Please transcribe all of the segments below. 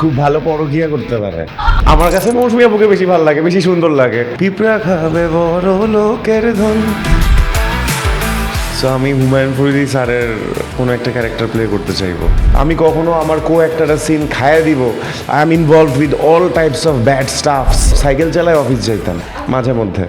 খুব ভালো পরকীয়া করতে পারে। আমার কাছে মৌসুমী আপুকে বেশি ভালো লাগে, বেশি সুন্দর লাগে। পিঁপড়া খাবে বড় লোকের ধন। সো আমি হুমায়ুন ফরিদি স্যারের কোনো একটা ক্যারেক্টার প্লে করতে চাইবো। আমি কখনো আমার একটা সিন খাইয়ে দিব। I am involve with all types of bad stuff. Cycle চালায় অফিস যাইতাম মাঝে মধ্যে।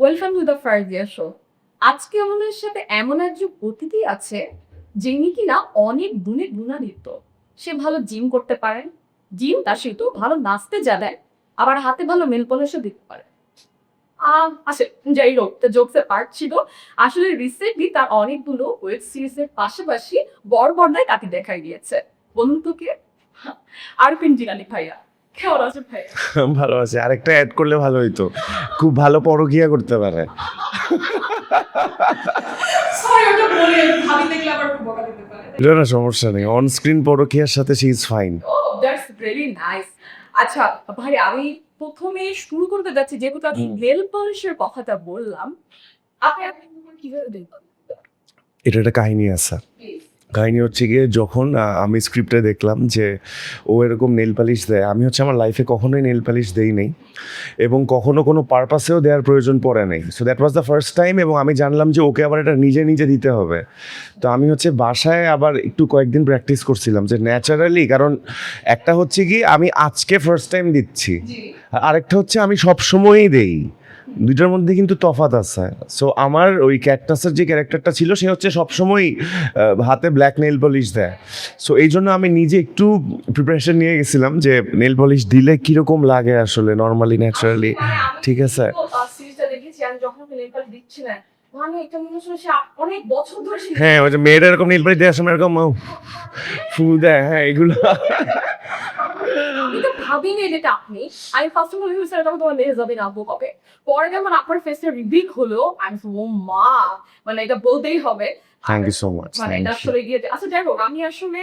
ওয়েলকাম টু দ্য ফারদিয়া শো। আজকে আমাদের সাথে এমন একজন অতিথি আছে যিনি কিনা অনেক গুণে গুণান্বিত। সে ভালো জিম করতে পারে, জিম তার সাথে ভালো নাচতে জানে, আবার হাতে ভালো নেল পলিশও দিতে পারে। আসলে যাই হোক, জোকসের পার্ট ছিল। আসলে রিসেন্টলি তার অনেকগুলো ওয়েব সিরিজের পাশাপাশি বড় পর্দায় তাকে দেখাই গিয়েছে। বলুন তো কে? আরফিন জিলানী ভাইয়া। কেমন আছেন ভাইয়া? ভালো আছে। আরেকটা অ্যাড করলে ভালো হইতো, খুব ভালো পরকীয়া করতে পারে। এটা না সমস্যা নেই, অন স্ক্রিন পরকীয়ার সাথে she is fine. That's really nice. আচ্ছা ভাই, আমি প্রথমে শুরু করতে যাচ্ছি, যেহেতু আমি নেল পলিশের কথাটা বললাম, আপনি কিভাবে দেখবেন? এটা একটা কাহিনী আছে। কাহিনী হচ্ছে গিয়ে, যখন আমি স্ক্রিপ্টে দেখলাম যে ও এরকম নেল পালিশ দেয়, আমি আমার লাইফে কখনোই নেল পালিশ দেই নেই এবং কখনো কোনো পারপাসেও দেওয়ার প্রয়োজন পড়ে নেই। So that was the first time. এবং আমি জানলাম যে ওকে আবার এটা নিজে নিজে দিতে হবে। তো আমি বাসায় আবার একটু কয়েকদিন প্র্যাকটিস করছিলাম যে ন্যাচারালি, কারণ একটা হচ্ছে কি আমি আজকে ফার্স্ট টাইম দিচ্ছি, আরেকটা হচ্ছে আমি সবসময়ই দেই। দুইটার মধ্যে কিন্তু তফাৎ আছে। সো আমার ওই ক্যাকটাসের যে ক্যারেক্টারটা ছিল, সে সবসময় হাতে ব্ল্যাক নেল পলিশ দেয়। সো এই জন্য আমি নিজে একটু প্রিপারেশন নিয়ে গেছিলাম যে নেল পলিশ দিলে কীরকম লাগে আসলে নর্মালি, ন্যাচারালি। ঠিক আছে, হ্যাঁ ওই যে মেয়েরা এরকম নেল পলিশ দেওয়ার সময় এরকম ফুল দেয়, হ্যাঁ এগুলো আমি তো ভাবিনি যেটা আপনি। আমি ফার্স্ট অফ অল স্যার তখন তোমার মেয়ে যাবে না আব্বু কবে, পরে যখন আপনার ফেসে রিভিল হলো, আমি ও মা, মানে এটা বলতেই হবে। Thank you so much. মানে এটা আসলে গিয়ে আচ্ছা যাই হোক, আমি আসলে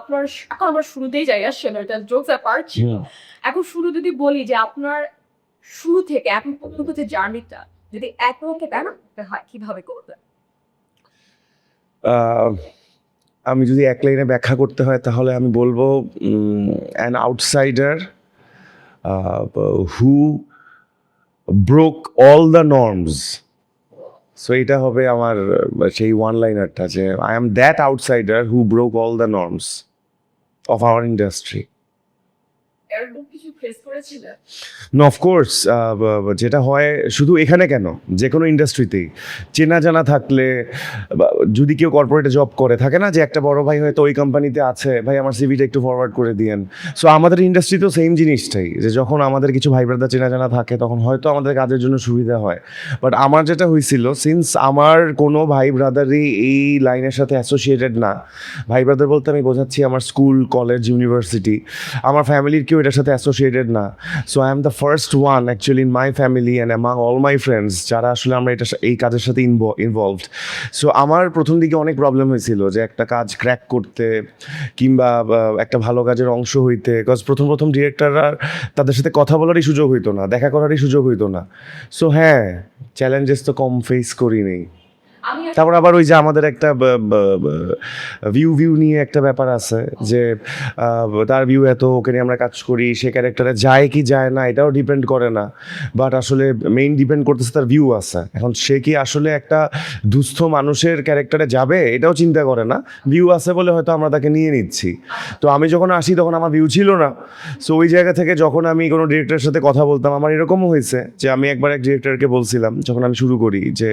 আপনার এখন আমরা শুরুতেই যাই, আসলে এটা জোকস অ্যাপার্ট ছিল। এখন শুরু যদি বলি যে আপনার শুরু থেকে এখন পর্যন্ত যে জার্নিটা যদি এককে দেখাতে হয়, কিভাবে করবেন? আমি যদি এক লাইনে ব্যাখ্যা করতে হয় তাহলে আমি বলবো an outsider who broke all the norms. So এটা হবে আমার সেই ওয়ান লাইনারটা, যে I am that outsider who broke all the norms of our industry. এরকম কিছু ফেস করেছিলেন? No, of course. যেটা হয় শুধু এখানে কেন, যে কোনো ইন্ডাস্ট্রিতেই চেনা জানা থাকলে, যদি কেউ কর্পোরেটে জব করে থাকে না, যে একটা বড় ভাই হয়তো ওই কোম্পানিতে আছে, ভাই আমার সিভিটা একটু ফরওয়ার্ড করে দিয়েন। সো আমাদের ইন্ডাস্ট্রিতেও সেম জিনিসটাই, যে যখন আমাদের কিছু ভাই ব্রাদার চেনা জানা থাকে তখন হয়তো আমাদের কাজের জন্য সুবিধা হয়। বাট আমার যেটা হয়েছিল, সিন্স আমার কোনো ভাই ব্রাদারই এই লাইনের সাথে অ্যাসোসিয়েটেড না, ভাই ব্রাদার বলতে আমি বোঝাচ্ছি আমার স্কুল, কলেজ, ইউনিভার্সিটি, আমার ফ্যামিলির কেউ এটার সাথে অ্যাসোসিয়েটেড না। So I am the first one actually in my family and among all my friends যারা আসলে আমরা এই কাজের সাথে ইনভলভড। সো আমার প্রথম দিকে অনেক প্রবলেম হয়েছিল যে একটা কাজ ক্র্যাক করতে কিংবা একটা ভালো কাজের অংশ হইতে, বিকজ প্রথম ডিরেক্টররা তাদের সাথে কথা বলারই সুযোগ হইতো না, দেখা করারই সুযোগ হইতো না। সো হ্যাঁ, চ্যালেঞ্জেস তো কম ফেস করি নেই। তারপর আবার ওই যে আমাদের একটা ভিউ নিয়ে একটা ব্যাপার আছে, যে তার ভিউ এত, ওকে নিয়ে আমরা কাজ করি, সে ক্যারেক্টারে যায় কি যায় না এটাও ডিপেন্ড করে না, বাট আসলে মেইন ডিপেন্ড করতেছে তার ভিউ আছে। এখন সে কি আসলে একটা দুস্থ মানুষের ক্যারেক্টারে যাবে এটাও চিন্তা করে না, ভিউ আছে বলে হয়তো আমরা তাকে নিয়ে নিচ্ছি। তো আমি যখন আসি তখন আমার ভিউ ছিল না। সো ওই জায়গা থেকে যখন আমি কোনো ডিরেক্টরের সাথে কথা বলতাম, আমার এরকমও হয়েছে যে আমি একবার এক ডিরেক্টরকে বলছিলাম যখন আমি শুরু করি যে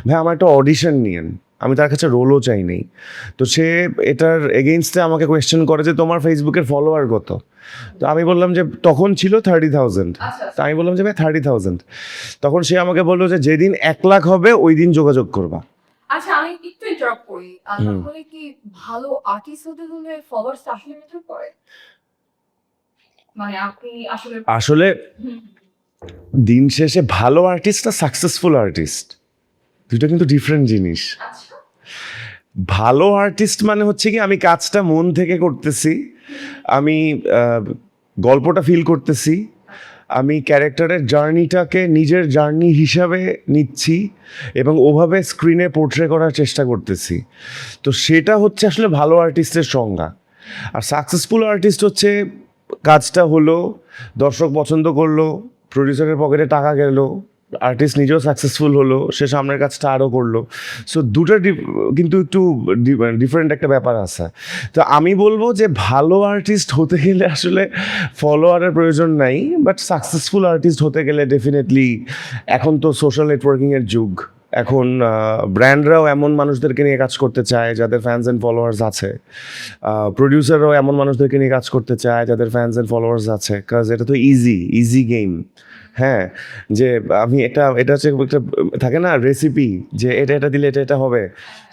ভাই আমার একটা অডিশন নিয়েন, আমি তার কাছে রোলও চাই নেই। তো সে এটার এগেইনস্টে আমাকে কোয়েশ্চেন করে যে তোমার ফেসবুকের ফলোয়ার কত? তো আমি বললাম যে তখন ছিল 30,000। তো আমি বললাম যে ভাই 30,000। তখন সে আমাকে বললো যে যেদিন 1 লাখ হবে ওই দিন যোগাযোগ করবা। আচ্ছা আমি একটু ইন্টারাপ্ট করি, তাহলে কি ভালো আর্টিস্ট হতে হলে ফলোয়ার্স আসলে ম্যাটার করে? মানে আপনি আসলে দিন শেষে ভালো আর্টিস্ট আর সাকসেসফুল আর্টিস্ট দুটো কিন্তু ডিফারেন্ট জিনিস। ভালো আর্টিস্ট মানে হচ্ছে কি আমি কাজটা মন থেকে করতেছি, আমি গল্পটা ফিল করতেছি, আমি ক্যারেক্টারের জার্নিটাকে নিজের জার্নি হিসাবে নিচ্ছি এবং ওভাবে স্ক্রিনে পোর্ট্রে করার চেষ্টা করতেছি। তো সেটা হচ্ছে আসলে ভালো আর্টিস্টের সংজ্ঞা। আর সাকসেসফুল আর্টিস্ট হচ্ছে কাজটা হলো, দর্শক পছন্দ করলো, প্রডিউসারের পকেটে টাকা গেল, আর্টিস্ট নিজেও সাকসেসফুল হলো, সে সামনের কাজটা আরও করলো। সো দুটো কিন্তু একটু ডিফারেন্ট একটা ব্যাপার আছে। তো আমি বলবো যে ভালো আর্টিস্ট হতে গেলে আসলে ফলোয়ারের প্রয়োজন নাই, বাট সাকসেসফুল আর্টিস্ট হতে গেলে ডেফিনেটলি এখন তো সোশ্যাল নেটওয়ার্কিংয়ের যুগ। এখন ব্র্যান্ডরাও এমন মানুষদেরকে নিয়ে কাজ করতে চায় যাদের ফ্যান্স অ্যান্ড ফলোয়ার্স আছে, প্রডিউসাররাও এমন মানুষদেরকে নিয়ে কাজ করতে চায় যাদের ফ্যান্স অ্যান্ড ফলোয়ার্স আছে, কাজ এটা তো ইজি গেম। হ্যাঁ, যে আমি এটা হচ্ছে একটা থাকে না রেসিপি, যে এটা দিলে এটা হবে।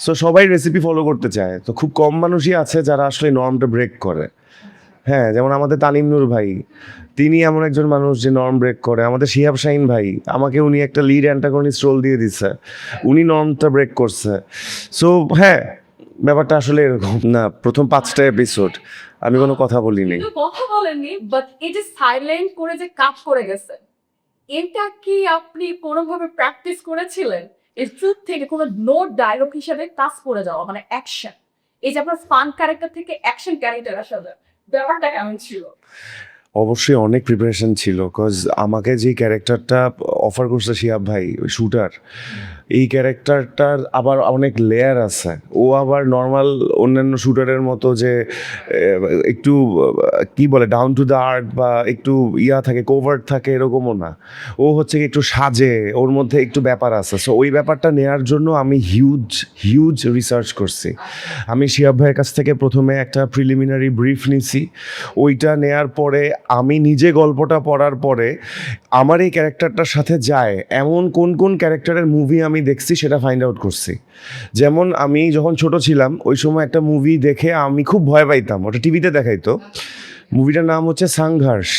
সো সবাই রেসিপি ফলো করতে চায়, তো খুব কম মানুষই আছে যারা আসলে নর্মটা ব্রেক করে। হ্যাঁ, যেমন আমাদের তানিম নূর ভাই, তিনি এমন একজন মানুষ যে নর্ম ব্রেক করে। আমাদের শিহাব শাহিন ভাই, আমাকে উনি একটা লিড অ্যান্টাগনিস্ট রোল দিয়ে দিচ্ছে, উনি নর্মটা ব্রেক করছে। সো হ্যাঁ, ব্যাপারটা আসলে এরকম না। প্রথম 5টা এপিসোড আমি কোনো কথা বলিনি। কিন্তু কথা বলেননি, বাট এই যে সাইলেন্ট করে যে কাজ করে গেছে, এটা কি আপনি কোনোভাবে প্র্যাকটিস করেছিলেন? এর চুপ থেকে কোনো নোট ডায়লগ হিসেবে কাজ করে যাওয়া, মানে অ্যাকশন, এই যে আপনার ফান ক্যারেক্টার থেকে অ্যাকশন ক্যারেক্টার আসলে ব্যাপারটা কেমন ছিল? অবশ্যই অনেক প্রিপারেশন ছিল, কজ আমাকে যে ক্যারেক্টারটা অফার করছে শিহাব ভাই, ওই শুটার, এই ক্যারেক্টারটার আবার অনেক লেয়ার আছে। ও আবার নর্মাল অন্যান্য শুটারের মতো যে একটু কি বলে ডাউন টু দ্য আর্থ বা একটু থাকে, কোভার্ট থাকে, এরকমও না। ও হচ্ছে কি একটু সাজে, ওর মধ্যে একটু ব্যাপার আছে। সো ওই ব্যাপারটা নেওয়ার জন্য আমি হিউজ রিসার্চ করছি। আমি শিহাব ভাইয়ের কাছ থেকে প্রথমে একটা প্রিলিমিনারি ব্রিফ নিছি। ওইটা নেয়ার পরে আমি নিজে গল্পটা পড়ার পরে আমার এই ক্যারেক্টারটার সাথে যায় এমন কোন ক্যারেক্টারের মুভি আমি দেখছি সেটা ফাইন্ড আউট করছি। যেমন আমি যখন ছোট ছিলাম ওই সময় একটা মুভি দেখে আমি খুব ভয় পাইতাম, ওটা টিভিতে দেখাইতো। মুভিটার নাম হচ্ছে সংঘর্ষ।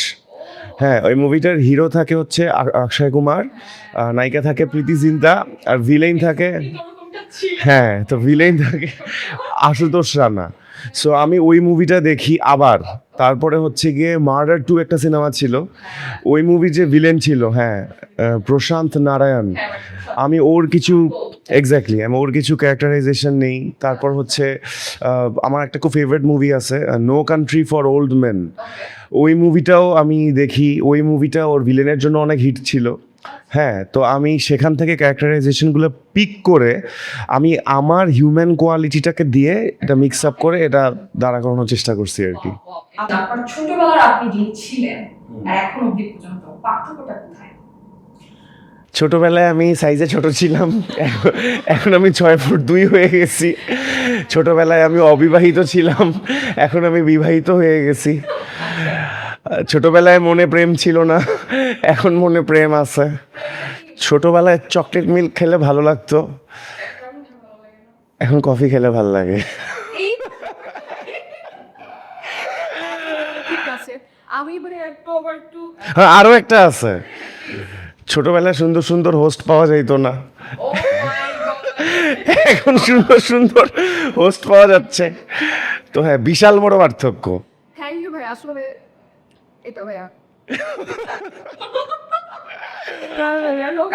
হ্যাঁ, ওই মুভিটার হিরো থাকে হচ্ছে অক্ষয় কুমার, নায়িকা থাকে প্রীতি জিন্তা, আর ভিলেন থাকে, হ্যাঁ, তো ভিলেন থাকে আশুতোষ রানা। সো আমি ওই মুভিটা দেখি। আবার তারপরে হচ্ছে গিয়ে মার্ডার 2 একটা সিনেমা ছিল, ওই মুভি যে ভিলেন ছিল, হ্যাঁ, প্রশান্ত নারায়ণ, আমি ওর কিছু আমি ওর কিছু ক্যারেক্টারাইজেশন নেই। তারপর হচ্ছে আমার একটা খুব ফেভারিট মুভি আছে, no country for old men, ওই মুভিটাও আমি দেখি। ওই মুভিটা ওর ভিলেনের জন্য অনেক হিট ছিল। হ্যাঁ, তো আমি সেখান থেকে ক্যারেক্টারাইজেশনগুলো পিক করে আমি আমার হিউম্যান কোয়ালিটিটাকে দিয়ে এটা মিক্স আপ করে এটা দাঁড়া করানোর চেষ্টা করছি আর কি। আপনার ছোটবেলার আপনি যিনি ছিলেন আর এখন অবধি পর্যন্ত পার্থক্যটা কোথায়? ছোটবেলায় আমি সাইজে ছোট ছিলাম, এখন আমি 6 ফুট 2 হয়ে গেছি। ছোটবেলায় আমি অবিবাহিত ছিলাম, এখন আমি বিবাহিত হয়ে গেছি। ছোটবেলায় মনে প্রেম ছিল না, এখন মনে প্রেম আছে। ছোটবেলায় চকলেট মিল্ক খেলে ভালো লাগতো, এখন কফি খেলে ভালো লাগে। ঠিক আছে, আমি এবারে একটু হ্যাঁ, আরও একটা আছে, ছোটবেলায় সুন্দর হোস্ট পাওয়া যাইতো না, এখন সুন্দর হোস্ট পাওয়া যাচ্ছে। তো হ্যাঁ, বিশাল বড় পার্থক্য। থ্যাংক ইউ ভাই, আসলে এটা ভাইয়া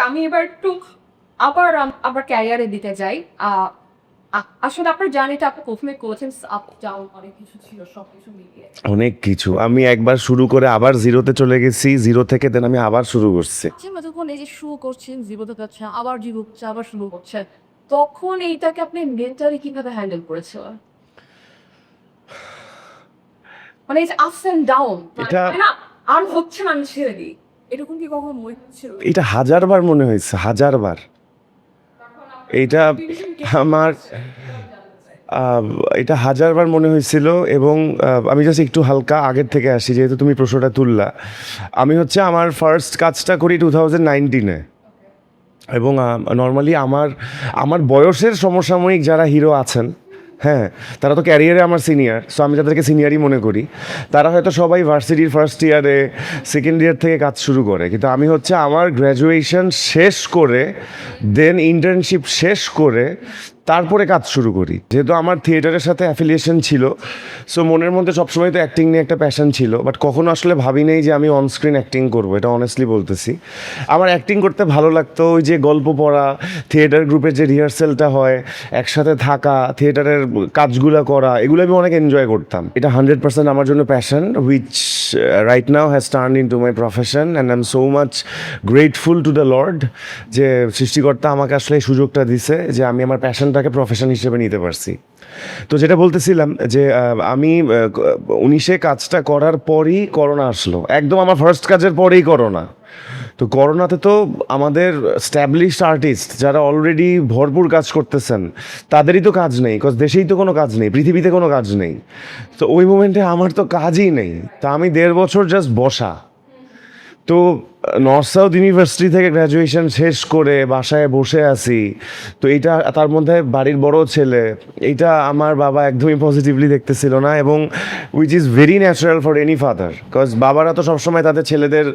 আমি এবার একটু আবার ক্যারিয়ারে দিতে যাই। আসলে আপনার জার্নিটা আপনি প্রথমে করেছেন, আপ ডাউন অনেক কিছু ছিল, সবকিছু মিলিয়ে অনেক কিছু। আমি একবার শুরু করে আবার জিরোতে চলে গেছি, জিরো থেকে দেন আমি আবার শুরু করছি। যখন এই যে শুরু করছেন, জিরোতে যাচ্ছে, আবার জিরো হচ্ছে, আবার শুরু করছেন, তখন এইটাকে আপনি মেন্টালি কিভাবে হ্যান্ডেল করেছিলেন? মানে এই যে আপস এন্ড ডাউন, এটা আর হচ্ছে না, আমি ছেড়ে দিই, এরকম কি কখনো মনে হচ্ছিল? এটা 1000বার মনে হয়েছে, 1000বার। এটা আমার এটা 1000বার মনে হয়েছিল। এবং আমি জাস্ট একটু হালকা আগের থেকে আসি, যেহেতু তুমি প্রশ্নটা তুললা। আমি হচ্ছে আমার ফার্স্ট কাজটা করি 2019-এ, এবং নর্মালি আমার বয়সের সমসাময়িক যারা হিরো আছেন, হ্যাঁ, তারা তো ক্যারিয়ারে আমার সিনিয়র, সো আমি তাদেরকে সিনিয়রই মনে করি। তারা হয়তো সবাই ভার্সিটির ফার্স্ট ইয়ারে, সেকেন্ড ইয়ার থেকে কাজ শুরু করে, কিন্তু আমি হচ্ছে আমার গ্র্যাজুয়েশন শেষ করে দেন ইন্টার্নশিপ শেষ করে তারপরে কাজ শুরু করি। যেহেতু আমার থিয়েটারের সাথে অ্যাফিলিয়েশন ছিল, সো মনের মধ্যে সবসময় তো অ্যাক্টিং নিয়ে একটা প্যাশন ছিল, বাট কখনো আসলে ভাবি নেই যে আমি অনস্ক্রিন অ্যাক্টিং করবো, এটা অনেস্টলি বলতেছি। আমার অ্যাক্টিং করতে ভালো লাগতো, ওই যে গল্প পড়া, থিয়েটার গ্রুপের যে রিহার্সেলটা হয়, একসাথে থাকা, থিয়েটারের কাজগুলো করা, এগুলো আমি অনেক এনজয় করতাম। এটা 100% আমার জন্য passion, which right now has turn in to my profession, and I am so much grateful to the Lord যে সৃষ্টিকর্তা আমাকে আসলে এই সুযোগটা দিছে যে আমি আমার প্যাশনটাকে প্রফেশন হিসেবে নিতে পারছি। তো যেটা বলতেছিলাম যে আমি 19-এ কাজটা করার পরই করোনা আসলো, একদম আমার ফার্স্ট কাজের পরেই করোনা। তো করোনাতে তো আমাদের স্ট্যাবলিশড আর্টিস্ট যারা অলরেডি ভরপুর কাজ করতেছেন তাদেরই তো কাজ নেই, বিকজ দেশেই তো কোনো কাজ নেই, পৃথিবীতে কোনো কাজ নেই। তো ওই মোমেন্টে আমার তো কাজই নেই, তা আমি 1.5 বছর জাস্ট বসা। তো নর্থ সাউথ ইউনিভার্সিটি থেকে গ্র্যাজুয়েশন শেষ করে বাসায় বসে আছি। তো এইটা, তার মধ্যে বাড়ির বড় ছেলে, এইটা আমার বাবা একদমই পজিটিভলি দেখতেছিল না, এবং which is very natural for any father, because বাবারা তো সবসময় তাদের ছেলেদের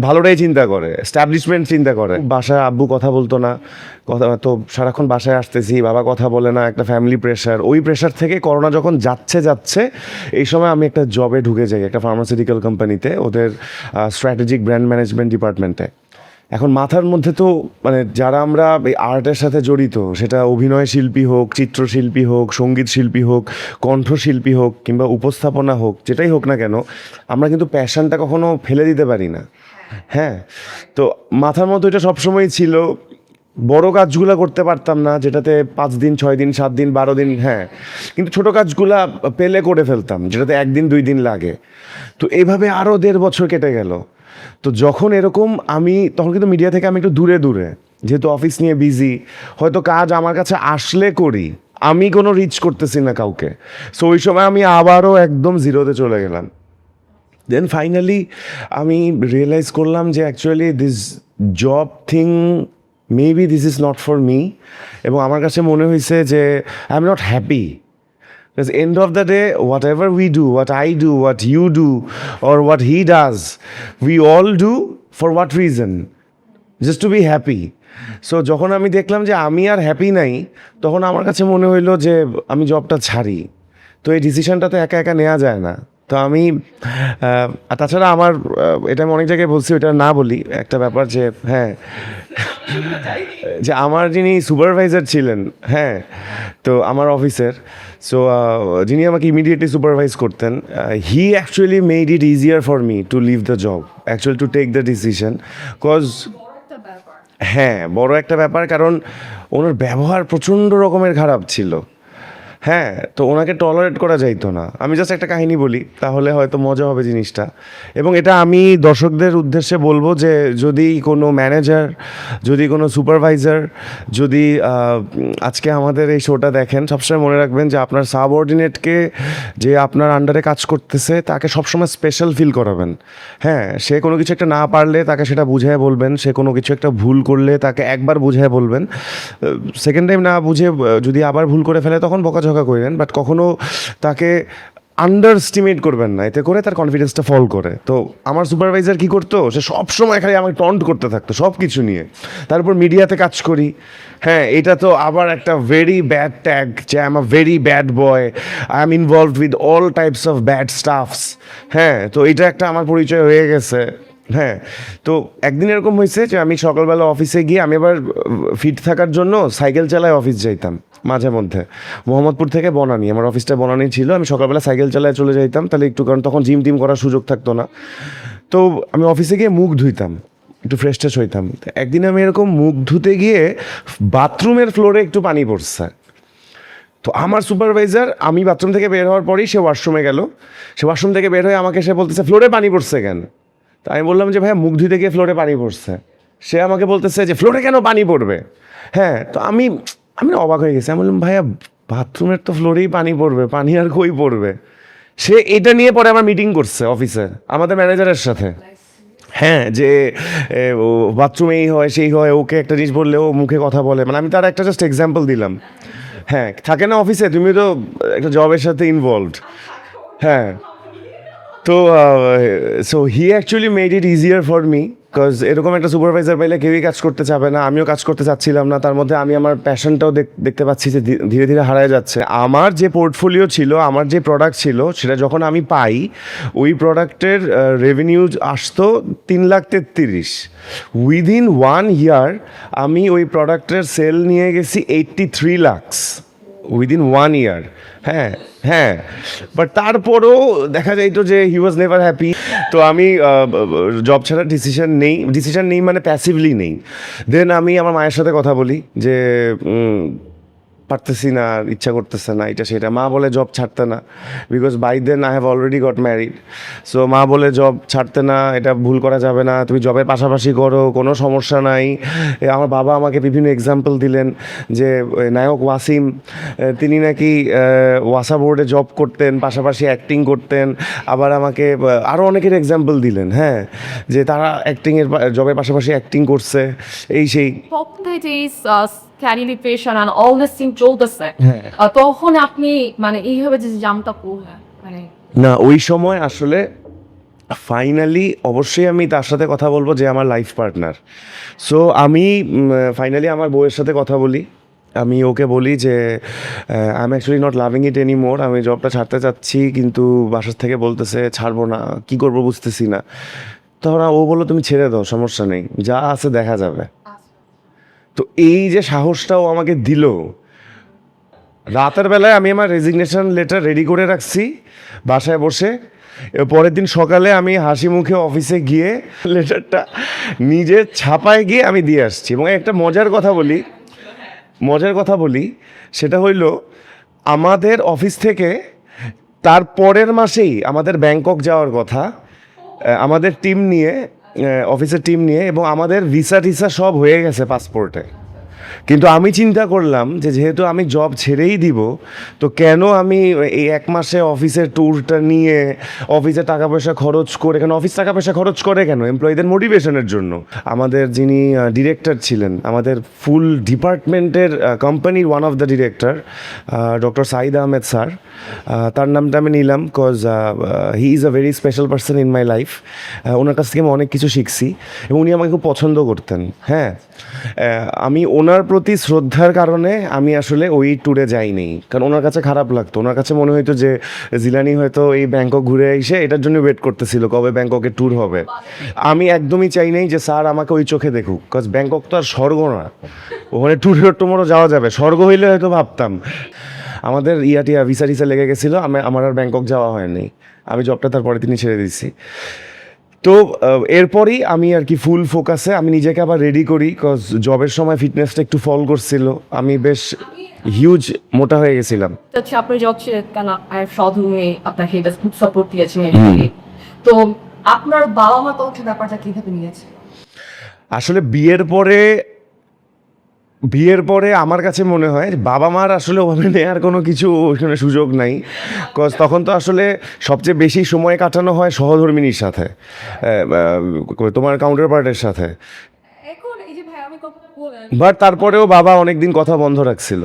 ভালোটাই চিন্তা করে, স্ট্যাবলিশমেন্ট চিন্তা করে। বাসায় আব্বু কথা বলতো না, কথা তো সারাক্ষণ বাসায় আসতেছি, বাবা কথা বলে না, একটা ফ্যামিলি প্রেশার। ওই প্রেশার থেকে করোনা যখন যাচ্ছে এই সময় আমি একটা জবে ঢুকে যাই, একটা ফার্মাসিউটিক্যাল কোম্পানিতে, ওদের স্ট্র্যাটেজিক ব্র্যান্ড ম্যানেজমেন্ট ডিপার্টমেন্টে। এখন মাথার মধ্যে তো মানে যারা আমরা এই আর্টের সাথে জড়িত, সেটা অভিনয় শিল্পী হোক, চিত্রশিল্পী হোক, সঙ্গীত শিল্পী হোক, কণ্ঠশিল্পী হোক, কিংবা উপস্থাপনা হোক, যেটাই হোক না কেন, আমরা কিন্তু প্যাশনটা কখনো ফেলে দিতে পারি না। হ্যাঁ, তো মাথার মধ্যে এটা সবসময় ছিল। বড় কাজগুলো করতে পারতাম না, যেটাতে 5 দিন 6 দিন 7 দিন 12 দিন, হ্যাঁ, কিন্তু ছোট কাজগুলা পেলে করে ফেলতাম, যেটাতে 1 দিন 2 দিন লাগে। তো এইভাবে আরও 1.5 বছর কেটে গেল। তো যখন এরকম আমি, তখন কিন্তু মিডিয়া থেকে আমি একটু দূরে দূরে, যেহেতু অফিস নিয়ে বিজি, হয়তো কাজ আমার কাছে আসলে করি, আমি কোনো রিচ করতেছি না কাউকে। সো ওই সময় আমি আবারও একদম জিরোতে চলে গেলাম। দেন ফাইনালি আমি রিয়েলাইজ করলাম যে actually this job thing, maybe this is not for me. এবং আমার কাছে মনে হয়েছে যে I am not happy. Because end of the day, whatever we do, what I do, what you do, or what he does, we all do for what reason? Just to be happy. So যখন আমি দেখলাম যে আমি আর happy নাই, তখন আমার কাছে মনে হইলো যে আমি জবটা ছাড়ি। তো এই ডিসিশনটা তো একা একা নেওয়া যায় না। তো আমি আর তাছাড়া আমার এটা আমি অনেক জায়গায় বলছি, ওটা না বলি, একটা ব্যাপার যে হ্যাঁ, যে আমার যিনি সুপারভাইজার ছিলেন, হ্যাঁ, তো আমার অফিসের, সো যিনি আমাকে ইমিডিয়েটলি সুপারভাইজ করতেন, he actually made it easier for me to leave the job, actually to take the decision. Cause হ্যাঁ, বড় একটা ব্যাপার, কারণ ওনার ব্যবহার প্রচণ্ড রকমের খারাপ ছিল। হ্যাঁ, তো ওনাকে টলারেট করা যাইতো না। আমি জাস্ট একটা কাহিনী বলি, তাহলে হয়তো মজা হবে জিনিসটা। এবং এটা আমি দর্শকদের উদ্দেশ্যে বলবো যে যদি কোনো ম্যানেজার, যদি কোনো সুপারভাইজার, যদি আজকে আমাদের এই শোটা দেখেন, সবসময় মনে রাখবেন যে আপনার সাবঅর্ডিনেটকে, যে আপনার আন্ডারে কাজ করতেছে, তাকে সবসময় স্পেশাল ফিল করাবেন। হ্যাঁ, সে কোনো কিছু একটা না পারলে তাকে সেটা বুঝিয়ে বলবেন, সে কোনো কিছু একটা ভুল করলে তাকে একবার বুঝিয়ে বলবেন, সেকেন্ড টাইম না বুঝে যদি আবার ভুল করে ফেলে তখন বকাঝকা করেন, বাট কখনো তাকে আন্ডার এস্টিমেট করবেন না, এতে করে তার কনফিডেন্সটা ফল করে। তো আমার সুপারভাইজার কী করতো, সে সবসময় খালি আমাকে টন্ট করতে থাকতো সব কিছু নিয়ে। তারপর মিডিয়াতে কাজ করি, হ্যাঁ, এটা তো আবার একটা ভেরি ব্যাড ট্যাগ যে I am a very bad boy, I am involved with all types of bad stuffs. হ্যাঁ, তো এটা একটা আমার পরিচয় হয়ে গেছে। হ্যাঁ, তো একদিন এরকম হয়েছে যে আমি সকালবেলা অফিসে গিয়ে, আমি আবার ফিট থাকার জন্য সাইকেল চালায় অফিস যাইতাম মাঝে মধ্যে, মোহাম্মদপুর থেকে বনানী, আমার অফিসটা বনানী ছিল। আমি সকালবেলা সাইকেল চালায় চলে যাইতাম, তাহলে একটু, কারণ তখন জিম টিম করার সুযোগ থাকতো না। তো আমি অফিসে গিয়ে মুখ ধুইতাম, একটু ফ্রেশ ট্রেশ হইতাম। একদিন আমি এরকম মুখ ধুতে গিয়ে বাথরুমের ফ্লোরে একটু পানি পড়ছে। তো আমার সুপারভাইজার, আমি বাথরুম থেকে বের হওয়ার পরেই সে ওয়াশরুমে গেল, সে ওয়াশরুম থেকে বের হয়ে আমাকে সে বলতেছে ফ্লোরে পানি পড়ছে কেন? তো আমি বললাম যে ভাইয়া মুখ ধুতে গিয়ে ফ্লোরে পানি পড়ছে। সে আমাকে বলতেছে যে ফ্লোরে কেন পানি পড়বে? হ্যাঁ, তো আমি অবাক হয়ে গেছি। আমি বললাম ভাইয়া বাথরুমের তো ফ্লোরেই পানি পড়বে, পানি আর কই পড়বে? সে এটা নিয়ে পরে আমার মিটিং করছে অফিসে আমাদের ম্যানেজারের সাথে। হ্যাঁ, যে ও বাথরুমেই হয় সেই হয়, ওকে একটা জিনিস বললে ও মুখে কথা বলে, মানে আমি তার একটা জাস্ট এক্সাম্পল দিলাম। হ্যাঁ, থাকে না অফিসে, তুমি তো একটা জবের সাথে ইনভলভড। হ্যাঁ, তো so he actually made it easier for me, because এরকম একটা সুপারভাইজার পাইলে কেউই কাজ করতে চাবে না, আমিও কাজ করতে চাচ্ছিলাম না। তার মধ্যে আমি আমার প্যাশনটাও দেখতে পাচ্ছি যে ধীরে ধীরে হারায় যাচ্ছে। আমার যে পোর্টফোলিও ছিল, আমার যে প্রোডাক্ট ছিল, সেটা যখন আমি পাই, ওই প্রোডাক্টের রেভিনিউ আসতো 3,33,000। উইদিন 1 ইয়ার আমি ওই প্রোডাক্টের সেল নিয়ে গেছি 83 lakhs উইদিন 1 ইয়ার। হ্যাঁ হ্যাঁ, বাট তারপরেও দেখা যাইতো যে হি ওয়াজ নেভার হ্যাপি। তো আমি জব ছাড়ার ডিসিশন নেই মানে প্যাসিভলি নেই। দেন আমি আমার মায়ের সাথে কথা বলি যে পারতেছি না, ইচ্ছা করতেছে না, এটা সেটা। মা বলে জব ছাড়তে না, because by then I have already got married. So মা বলে জব ছাড়তে না, এটা ভুল করা যাবে না, তুমি জবের পাশাপাশি করো, কোনো সমস্যা নাই। আমার বাবা আমাকে বিভিন্ন এক্সাম্পল দিলেন যে নায়ক ওয়াসিম, তিনি নাকি ওয়াসা বোর্ডে জব করতেন, পাশাপাশি অ্যাক্টিং করতেন। আবার আমাকে আরও অনেকের এক্সাম্পল দিলেন, হ্যাঁ, যে তারা অ্যাক্টিংয়ের জবের পাশাপাশি অ্যাক্টিং করছে, এই সেই। ক্যারি ডিপ্রেশন আর অল দিস থিং চলতেছে, তখন আপনি মানে এইভাবে যে জামটা করলেন মানে? না, ওই সময় আসলে ফাইনালি অবশ্যই আমি তার সাথে কথা বলবো যে আমার লাইফ পার্টনার। সো আমি ফাইনালি আমার বউয়ের সাথে কথা বলি। আমি ওকে বলি যে I am actually not loving it any more, আমি জবটা ছাড়তে চাচ্ছি, কিন্তু বাসার থেকে বলতেছে ছাড়বো না, কী করবো বুঝতেছি না। তখন ও বললো তুমি ছেড়ে দাও, সমস্যা নেই, যা আছে দেখা যাবে। তো এই যে সাহসটাও আমাকে দিল, রাতের বেলায় আমি আমার রেজিগনেশন লেটার রেডি করে রাখছি বাসায় বসে। পরের দিন সকালে আমি হাসি মুখে অফিসে গিয়ে লেটারটা নিজে ছাপায় গিয়ে আমি দিয়ে আসছি। এবং একটা মজার কথা বলি, সেটা হইল আমাদের অফিস থেকে তার পরের মাসেই আমাদের ব্যাংকক যাওয়ার কথা, আমাদের টিম নিয়ে, অফিসের টিম নিয়ে, এবং আমাদের ভিসা টিসা সব হয়ে গেছে পাসপোর্টে। কিন্তু আমি চিন্তা করলাম যে যেহেতু আমি জব ছেড়েই দিব, তো কেন আমি এই 1 মাসে অফিসের ট্যুরটা নিয়ে অফিসে টাকা পয়সা খরচ করে, কেন অফিস টাকা পয়সা খরচ করে কেন? এমপ্লয়ীদের মোটিভেশনের জন্য। আমাদের যিনি ডিরেক্টর ছিলেন, আমাদের ফুল ডিপার্টমেন্টের কোম্পানির one of the director, doctor Saeed Ahmed sir, তার নামটা আমি নিলাম cause he is a very special person in my life. ওনার কাছ থেকে আমি অনেক কিছু শিখছি এবং উনি আমাকে খুব পছন্দ করতেন। হ্যাঁ, আমি ওনার প্রতি শ্রদ্ধার কারণে আমি আসলে ওই ট্যুরে যাইনি, কারণ ওনার কাছে খারাপ লাগতো। ওনার কাছে মনে হতো যে জিলানি হয়তো এই ব্যাংকক ঘুরে এসে এটার জন্য ওয়েট করতেছিল কবে ব্যাংককের ট্যুর হবে। আমি একদমই চাই নাই যে স্যার আমাকে ওই চোখে দেখুক, কজ ব্যাংকক তো আর স্বর্গ না, ওখানে ট্যুর টুমোরও যাওয়া যাবে। স্বর্গ হইলে হয়তো ভাবতাম। আমাদের ভিসা টিসা লেগে গেছিলো, আমার আর ব্যাংকক যাওয়া হয়নি। আমি জবটা তারপরে তিনি ছেড়ে দিচ্ছি। তো এরপরই আমি আর কি ফুল ফোকাসে আমি নিজেকে আবার রেডি করি, কজ জবের সময় ফিটনেসটা একটু ফল করছিল, আমি বেশ হিউজ মোটা হয়ে গেছিলাম। আপনার জব কেন সদমে আপনাকে এটা খুব সাপোর্ট দিয়েছে, তো আপনার বাবা মা তো ব্যাপারটা কিভাবে নিয়েছে? আসলে বিয়ের পরে আমার কাছে মনে হয় বাবা মার আসলে ওভাবে নেওয়ার কোনো কিছু ওইখানে সুযোগ নাই, কজ তখন তো আসলে সবচেয়ে বেশি সময় কাটানো হয় সহধর্মিনীর সাথে, তোমার কাউন্টার পার্টের সাথে। এখন এই যে ভাই আমি কথা বলেন, বাট তারপরেও বাবা অনেকদিন কথা বন্ধ রাখছিল।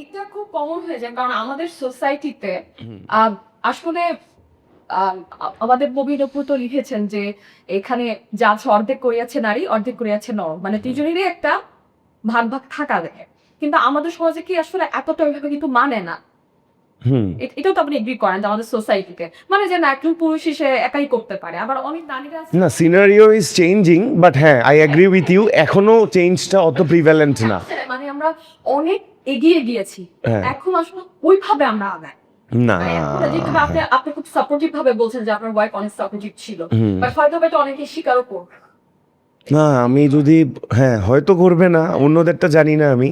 এটা খুব কমন হয়ে যায়, কারণ আমাদের সোসাইটিতে আসলে আমাদের ববিরপুর তো লিখেছেন যে এখানে যা আছে অর্ধেক করিয়াছে নারী, অর্ধেক করিয়াছে নর, মানে দুজনেরই একটা ভাগ ভাগ থাকা দেখে। কিন্তু আমাদের সমাজে কি আসলে এতটা ওইভাবে কিন্তু মানে না। এটাও তো আপনি এগ্রি করেন যে আমাদের সোসাইটিতে মানে যে না একজন পুরুষ এসে একাই করতে পারে, আবার অনেক নারীরা আছে। না, সিনারিও ইজ চেঞ্জিং, বাট হ্যাঁ আই এগ্রি উইথ ইউ, এখনো চেঞ্জটা অত প্রিভ্যালেন্ট না। মানে আমরা অনেক এগিয়ে গিয়েছি, এখন আসলে ওইভাবে আমরা আগাই না। আপনি খুব সাপোর্টিভ ভাবে বলছেন যে আপনার ওয়াইফ অনেক সাপোর্টিভ ছিল, বাট হয়তো এটা অনেকে স্বীকারও করবে না। আমি যদি হয়তো করবে না, অন্যদেরটা জানি না আমি,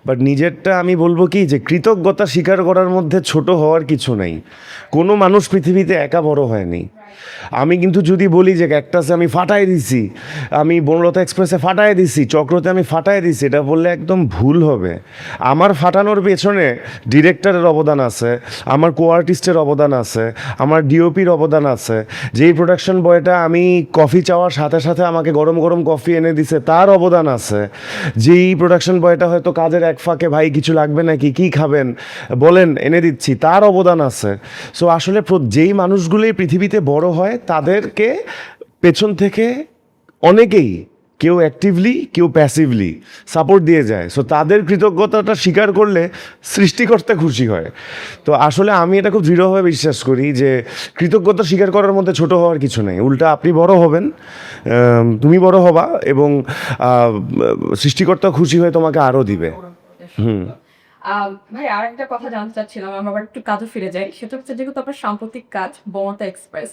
বাট নিজেরটা আমি বলবো কি যে কৃতজ্ঞতা স্বীকার করার মধ্যে ছোট হওয়ার কিছু নেই। কোনো মানুষ পৃথিবীতে একা বড় হয়নি। আমি কিন্তু যদি বলি যে ক্যাকটাসে আমি ফাটাই দিছি, আমি বনলতা এক্সপ্রেসে ফাটাই দিছি, চক্রতে আমি ফাটাই দিছি, এটা বললে একদম ভুল হবে। আমার ফাটানোর পেছনে ডিরেক্টরের অবদান আছে, আমার কো আর্টিস্টের অবদান আছে, আমার ডিওপির অবদান আছে। যেই প্রোডাকশন বয়টা আমি কফি চাওয়ার সাথে সাথে আমাকে গরম গরম কফি এনে দিছে তার অবদান আছে। যেই প্রোডাকশন বয়টা হয়তো কাজের এক ফাঁকে ভাই কিছু লাগবে নাকি, কী খাবেন বলেন এনে দিচ্ছি, তার অবদান আছে। সো আসলে যেই মানুষগুলোই পৃথিবীতে বড় বড় হয় তাদেরকে পেছন থেকে অনেকেই কেউ অ্যাক্টিভলি কেউ প্যাসিভলি সাপোর্ট দিয়ে যায়, সো তাদের কৃতজ্ঞতাটা স্বীকার করলে সৃষ্টিকর্তা খুশি হয়। তো আসলে আমি এটা খুব দৃঢ়ভাবে বিশ্বাস করি যে কৃতজ্ঞতা স্বীকার করার মধ্যে ছোট হওয়ার কিছু নেই, উল্টা আপনি বড় হবেন, তুমি বড় হবা এবং সৃষ্টিকর্তা খুশি হয়ে তোমাকে আরও দিবে। ভাই আর একটা কথা জানতে চাচ্ছিলাম, আমরা আবার একটু কাজে ফিরে যাই। সেটা হচ্ছে যেহেতু আপনার সাম্প্রতিক কাজ বমতা এক্সপ্রেস,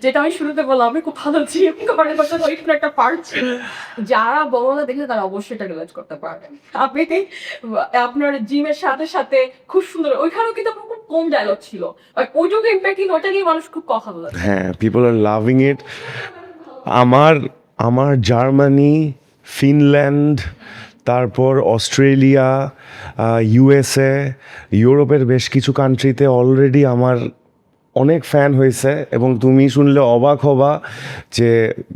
যেটা আমি শুরুতে বললাম আপনি খুব ভালো জিম করেন, ওইখানে একটা পার্ট ছিল। যারা বমতা দেখলে তারা অবশ্যই এটা রিলেট করতে পারবেন। আপনি আপনার জিমের সাথে সাথে খুব সুন্দর, ওইখানেও কিন্তু আপনার খুব কম ডায়লগ ছিল, ওইটুকু ইম্প্যাক্টিং, ওইটা নিয়ে মানুষ খুব কথা বলে। হ্যাঁ, পিপল আর লাভিং ইট। আমার জার্মানি, ফিনল্যান্ড, তারপর অস্ট্রেলিয়া, ইউএসএ, ইউরোপের বেশ কিছু কান্ট্রিতে অলরেডি আমার অনেক ফ্যান হয়েছে এবং তুমি শুনলে অবাক হবা যে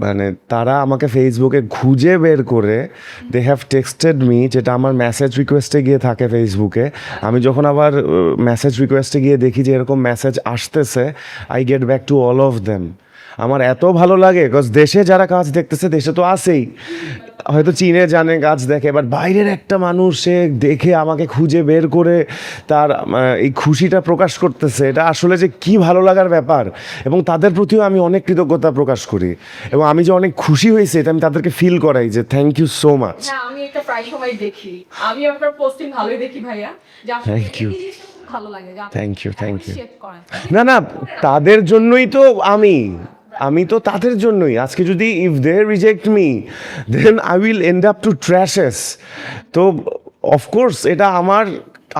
মানে তারা আমাকে ফেসবুকে খুঁজে বের করে দে হ্যাভ টেক্সটেড মি, যেটা আমার মেসেজ রিকোয়েস্টে গিয়ে থাকে ফেসবুকে। আমি যখন আবার মেসেজ রিকোয়েস্টে গিয়ে দেখি যে এরকম মেসেজ আসতেছে, I get back to all of them. আমার এত ভালো লাগে, বিকজ দেশে যারা কাজ দেখতেছে, দেশে তো আছেই, হয়তো চীনে জানে কাজ দেখে, বাট বাইরের একটা মানুষ সে দেখে আমাকে খুঁজে বের করে তার এই খুশিটা প্রকাশ করতেছে, এটা আসলে যে কি ভালো লাগার ব্যাপার। এবং তাদের প্রতিও আমি অনেক কৃতজ্ঞতা প্রকাশ করি এবং আমি যে অনেক খুশি হয়েছি এটা আমি তাদেরকে ফিল করাই যে থ্যাংক ইউ সো মাচ। হ্যাঁ, আমি এটা প্রায় সময় দেখি, আমি আপনার পোস্টিং ভালোই দেখি ভাইয়া। Thank you. ভালো লাগে, thank you, thank you. Share করেন। না না, তাদের জন্যই তো আমি তো তাদের জন্যই। আজকে যদি if they reject me then I will end up to trashes. তো অফকোর্স এটা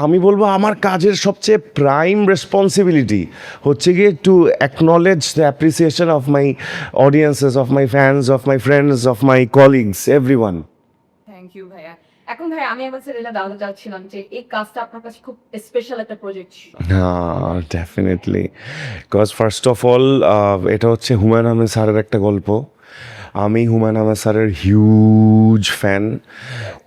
আমি বলবো আমার কাজের সবচেয়ে প্রাইম রেসপন্সিবিলিটি হচ্ছে গিয়ে to acknowledge the appreciation of my audiences, of my fans, of my friends, of my colleagues, everyone. Thank you ভাইয়া। এখন ভাই আমি আমার এটা জানতে চাচ্ছিলাম যে এই কাজটা আপনার কাছে খুব স্পেশাল একটা প্রজেক্ট ছিল। Definitely, because first of all এটা হচ্ছে হুমায়ুন আহমেদ স্যারের একটা গল্প। আমি হুমায়ুন আহমেদ স্যারের huge fan.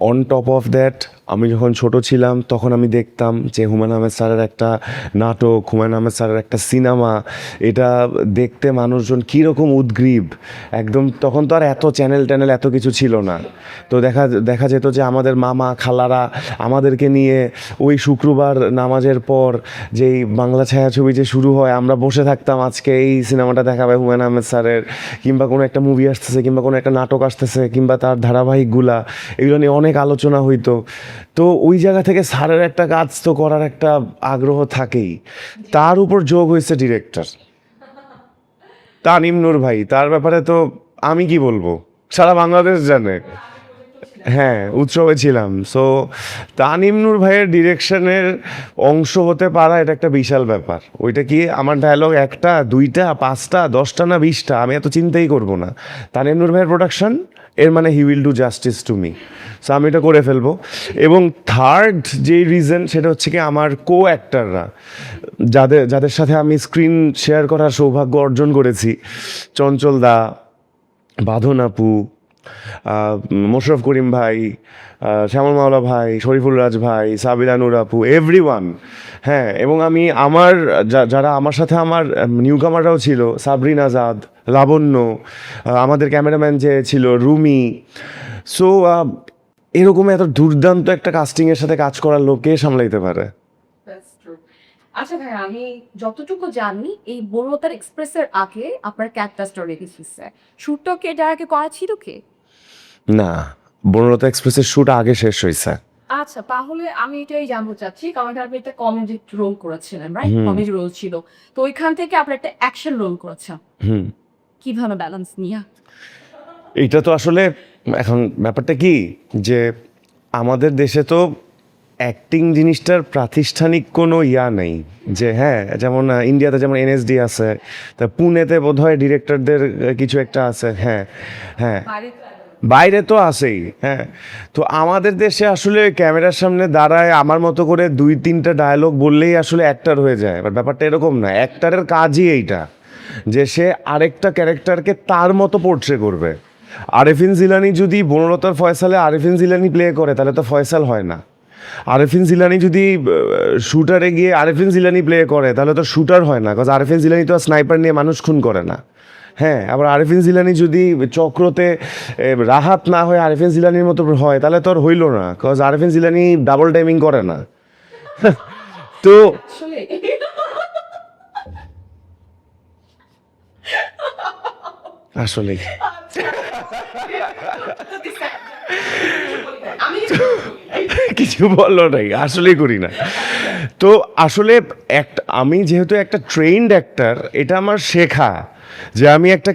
On top of that, আমি যখন ছোট ছিলাম তখন আমি দেখতাম যে হুমায়ুন আহমেদ স্যারের একটা নাটক, হুমায়ুন আহমেদ স্যারের একটা সিনেমা, এটা দেখতে মানুষজন কীরকম উদ্গ্রীব একদম। তখন তো আর এত চ্যানেল এত কিছু ছিল না, তো দেখা যেত যে আমাদের মামা খালারা আমাদেরকে নিয়ে ওই শুক্রবার নামাজের পর যেই বাংলা ছায়াছবি যে শুরু হয়, আমরা বসে থাকতাম আজকে এই সিনেমাটা দেখাবে হুমায়ুন আহমেদ স্যারের, কিংবা কোনো একটা মুভি আসতেছে, কিংবা কোনো একটা নাটক আসতেছে, কিংবা তার ধারাবাহিকগুলা, এগুলো নিয়ে অনেক আলোচনা হইতো। তো ওই জায়গা থেকে স্যারের একটা কাজ তো করার একটা আগ্রহ থাকেই। তার উপর যোগ হয়েছে ডিরেক্টর তানিম নূর ভাই, তার ব্যাপারে তো আমি কি বলবো, সারা বাংলাদেশ জানে। হ্যাঁ, উৎসবে ছিলাম। সো তানিম নূর ভাইয়ের ডিরেকশনের অংশ হতে পারা এটা একটা বিশাল ব্যাপার। ওইটা কি আমার ডায়লগ 1টা 2টা 5টা 10টা না 20টা আমি এত চিন্তাই করবো না। তানিম নূর ভাইয়ের প্রোডাকশন, এর মানে he will do justice to me. So আমি এটা করে ফেলবো। এবং থার্ড যেই রিজন সেটা হচ্ছে কি আমার কো অ্যাক্টাররা, যাদের সাথে আমি স্ক্রিন শেয়ার করার সৌভাগ্য অর্জন করেছি, চঞ্চল দা, বাঁধন আপু, মোশরফ করিম ভাই, শ্যামল মাওলা ভাই, শরীফুল রাজ ভাই, সাবিলা নূর আপু, এভরিওয়ান। হ্যাঁ, এবং আমি যারা আমার সাথে আমার নিউ কামাররাও ছিল, সাবরিন আজাদ, লাবণ্য, আমাদের ক্যামেরাম্যান যে ছিল রুমি। সো এরকম এত দুর্দান্ত একটা কাস্টিংয়ের সাথে কাজ করার লোক কে সামলাইতে পারে? আচ্ছা ভাই, আমি যতটুকু জানি এই বনলতার এক্সপ্রেসের আগে আপনার ক্যাটটা স্টোরি এসেছে, শুটটা কি এটার আগে করা ছিল কি? না, বনলতা এক্সপ্রেসের শুট আগে শেষ হয়েছে। আচ্ছা, তাহলে আমি এটাই জানতে চাচ্ছি, কারণ আপনি একটা কমেডি রোল করেছিলেন, রাইট? কমেডি রোল ছিল, তো ওইখান থেকে আপনি একটা অ্যাকশন রোল করেছেন, কিভাবে ব্যালেন্স নিয়ে? এইটা তো আসলে এখন ব্যাপারটা কি যে আমাদের দেশে তো অ্যাক্টিং জিনিসটার প্রাতিষ্ঠানিক কোনো ইয়া নেই যে, হ্যাঁ, যেমন ইন্ডিয়াতে যেমন এনএসডি আছে, তা পুনেতে বোধহয় ডিরেক্টরদের কিছু একটা আছে। হ্যাঁ হ্যাঁ, বাইরে তো আছেই। হ্যাঁ, তো আমাদের দেশে আসলে ক্যামেরার সামনে দাঁড়ায় আমার মতো করে 2-3টা ডায়লগ বললেই আসলে অ্যাক্টর হয়ে যায়। বাট ব্যাপারটা এরকম না, অ্যাক্টরের কাজই এইটা যে সে আরেকটা ক্যারেক্টারকে তার মতো পোর্ট্রে করবে। আরেফিন জিলানি যদি বনলতার ফয়সালে আরেফিন জিলানি প্লে করে তাহলে তো ফয়সাল হয় না। আরেফিন জিলানি যদি শুটারে গিয়ে আরেফিন জিলানি প্লে করে তাহলে তো শুটার হয় না, কজ আরেফিন জিলানি তো স্নাইপার নিয়ে মানুষ খুন করে না। হ্যাঁ, আবার আরেফিন জিলানি যদি চক্রতে রাহাত না হয়ে আরেফিন জিলানির মতো হয় তাহলে তো আর হইল না, cause Arefin Jilani double timing করে না। তো আসলে আসলে আমি কিছু বললো নাই, আসলেই করি না। তো আসলে আমি যেহেতু একটা ট্রেন্ড অ্যাক্টর, এটা আমার শেখা যে আমি একটা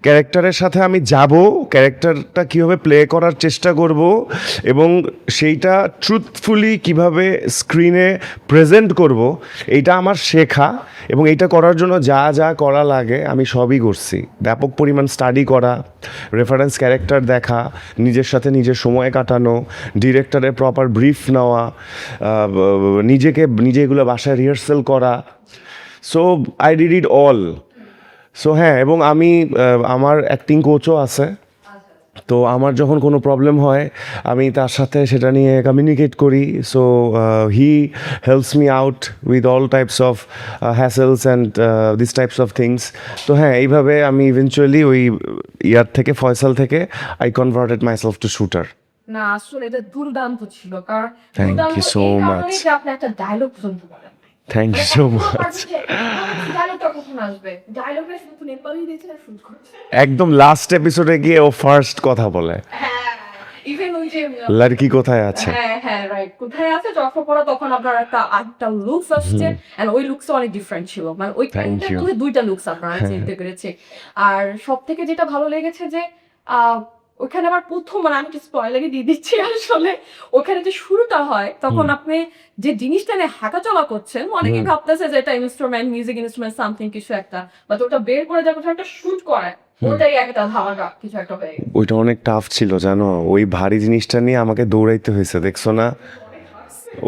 ক্যারেক্টারের সাথে আমি যাব, ক্যারেক্টারটা কীভাবে প্লে করার চেষ্টা করব এবং সেইটা ট্রুথফুলি কিভাবে স্ক্রিনে প্রেজেন্ট করব, এইটা আমার শেখা। এবং এইটা করার জন্য যা যা করা লাগে আমি সবই করছি। ব্যাপক পরিমাণ স্টাডি করা, রেফারেন্স ক্যারেক্টার দেখা, নিজের সাথে নিজের সময় কাটানো, ডিরেক্টরের প্রপার ব্রিফ নেওয়া, নিজে এগুলো বাসায় রিহার্সেল করা। So I did it all. So হ্যাঁ, এবং আমি আমার অ্যাক্টিং কোচও আছে। তো আমার যখন কোনো প্রবলেম হয় আমি তার সাথে সেটা নিয়ে কমিউনিকেট করি। So he helps me out with all types of হ্যাসেলস and this types of things. তো হ্যাঁ, এইভাবে আমি ইভেনচুয়ালি ওই ফয়সাল থেকে I converted myself two shooter. না আসলে এটা দুর্দান্ত ছিল, কারণ Thank you দুর্দান্ত so এই কারণেই much. যে আপনি একটা ডায়লগ শুনতে পারেন। Thank you so much. ডায়লগটা কখন আসবে? ডায়লগটা শুধু নেপালি দিয়েছে আর শুট করছে। একদম লাস্ট এপিসোডে গিয়ে ও ফার্স্ট কথা বলে, হ্যাঁ, ইভেন ওই যে লড়কি কোথায় আছে। হ্যাঁ হ্যাঁ রাইট, কোথায় আছে যখন পড়া তখন আপনার একটা লুকস আসছে, এন্ড ওই লুকসটা অনেক ডিফারেন্ট ছিল, মানে ওই Thank you. দুইটা লুকস আপনারা চিনতে পেরেছে। আর সব থেকে যেটা ভালো লেগেছে যে ওখানে আমার প্রথম, মানে আমি স্পয়লারই দিয়ে দিচ্ছি, আসলে ওখানে যে শুরুটা হয় তখন আপনি যে জিনিসটা নিয়ে হাঁটাচলা করছেন, অনেকেই ভাবতেছে যে এটা ইনস্ট্রুমেন্ট, মিউজিক ইনস্ট্রুমেন্ট সামথিং কিছু একটা, বাট ওটা বের করে যখন একটা শুট করে ওটাই একটা ধামাকা কিছু একটা হয়ে গেছে। ওইটা অনেক টাফ ছিল জানো, ওই ভারী জিনিসটা নিয়ে আমাকে দৌড়াইতে হয়েছে, দেখছো না?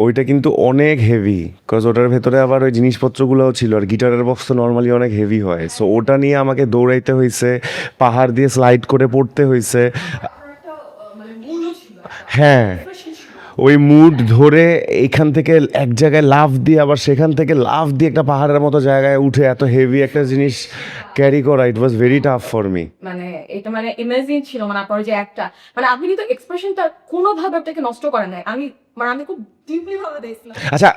ওইটা কিন্তু অনেক হেভি, কজ ওটার ভেতরে আবার ওই জিনিসপত্রগুলোও ছিল, আর গিটারের বক্স তো নর্মালি অনেক হেভি হয়। সো ওটা নিয়ে আমাকে দৌড়াইতে হয়েছে, পাহাড় দিয়ে স্লাইড করে পড়তে হয়েছে। একটা মানে মূল্য ছিল, হ্যাঁ, expression ছিল। ওই মুড ধরে এইখান থেকে এক জায়গায় লাফ দিয়ে আবার সেখান থেকে লাফ দিয়ে একটা পাহাড়ের মতো জায়গায় উঠে এত হেভি একটা জিনিস ক্যারি করা, it was very tough for me. মানে এটা মানে ইমেজিন ছিল, মানে আপনার যে একটা, মানে আপনি কিন্তু এক্সপ্রেশনটা কোনোভাবে আপনাকে নষ্ট করে নাই, আমি খুব ডিপলি ভাবে দেখছিলাম। আচ্ছা,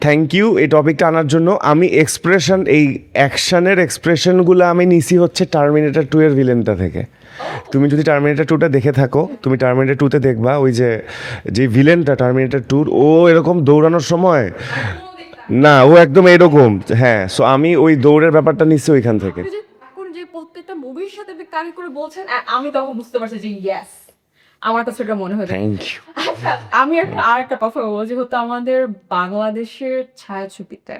থ্যাংক ইউ এই টপিকটা আনার জন্য। আমি এক্সপ্রেশন, এই অ্যাকশনের এক্সপ্রেশনগুলো আমি নিছি হচ্ছে টার্মিনেটর 2 এর ভিলেনটা থেকে। তুমি যদি টার্মিনেটর 2টা দেখে থাকো, তুমি টার্মিনেটর 2তে দেখবা ওই যে ভিলেনটা টার্মিনেটর 2 ও এরকম দৌড়ানোর সময়, না ও একদম এরকম। হ্যাঁ, সো আমি ওই দৌড়ের ব্যাপারটা নিচ্ছি ওইখান থেকে। আপনি যে এখন যে প্রত্যেকটা মুভির সাথে আপনি কানেক্ট করে বলছেন, আমি তখন বুঝতে পারছি যে ইয়েস, আমার কাছে এটা মনে হয়। Thank you. আমি আর একটা কথা বলবো, যেহেতু আমাদের বাংলাদেশের ছায়াছবিতে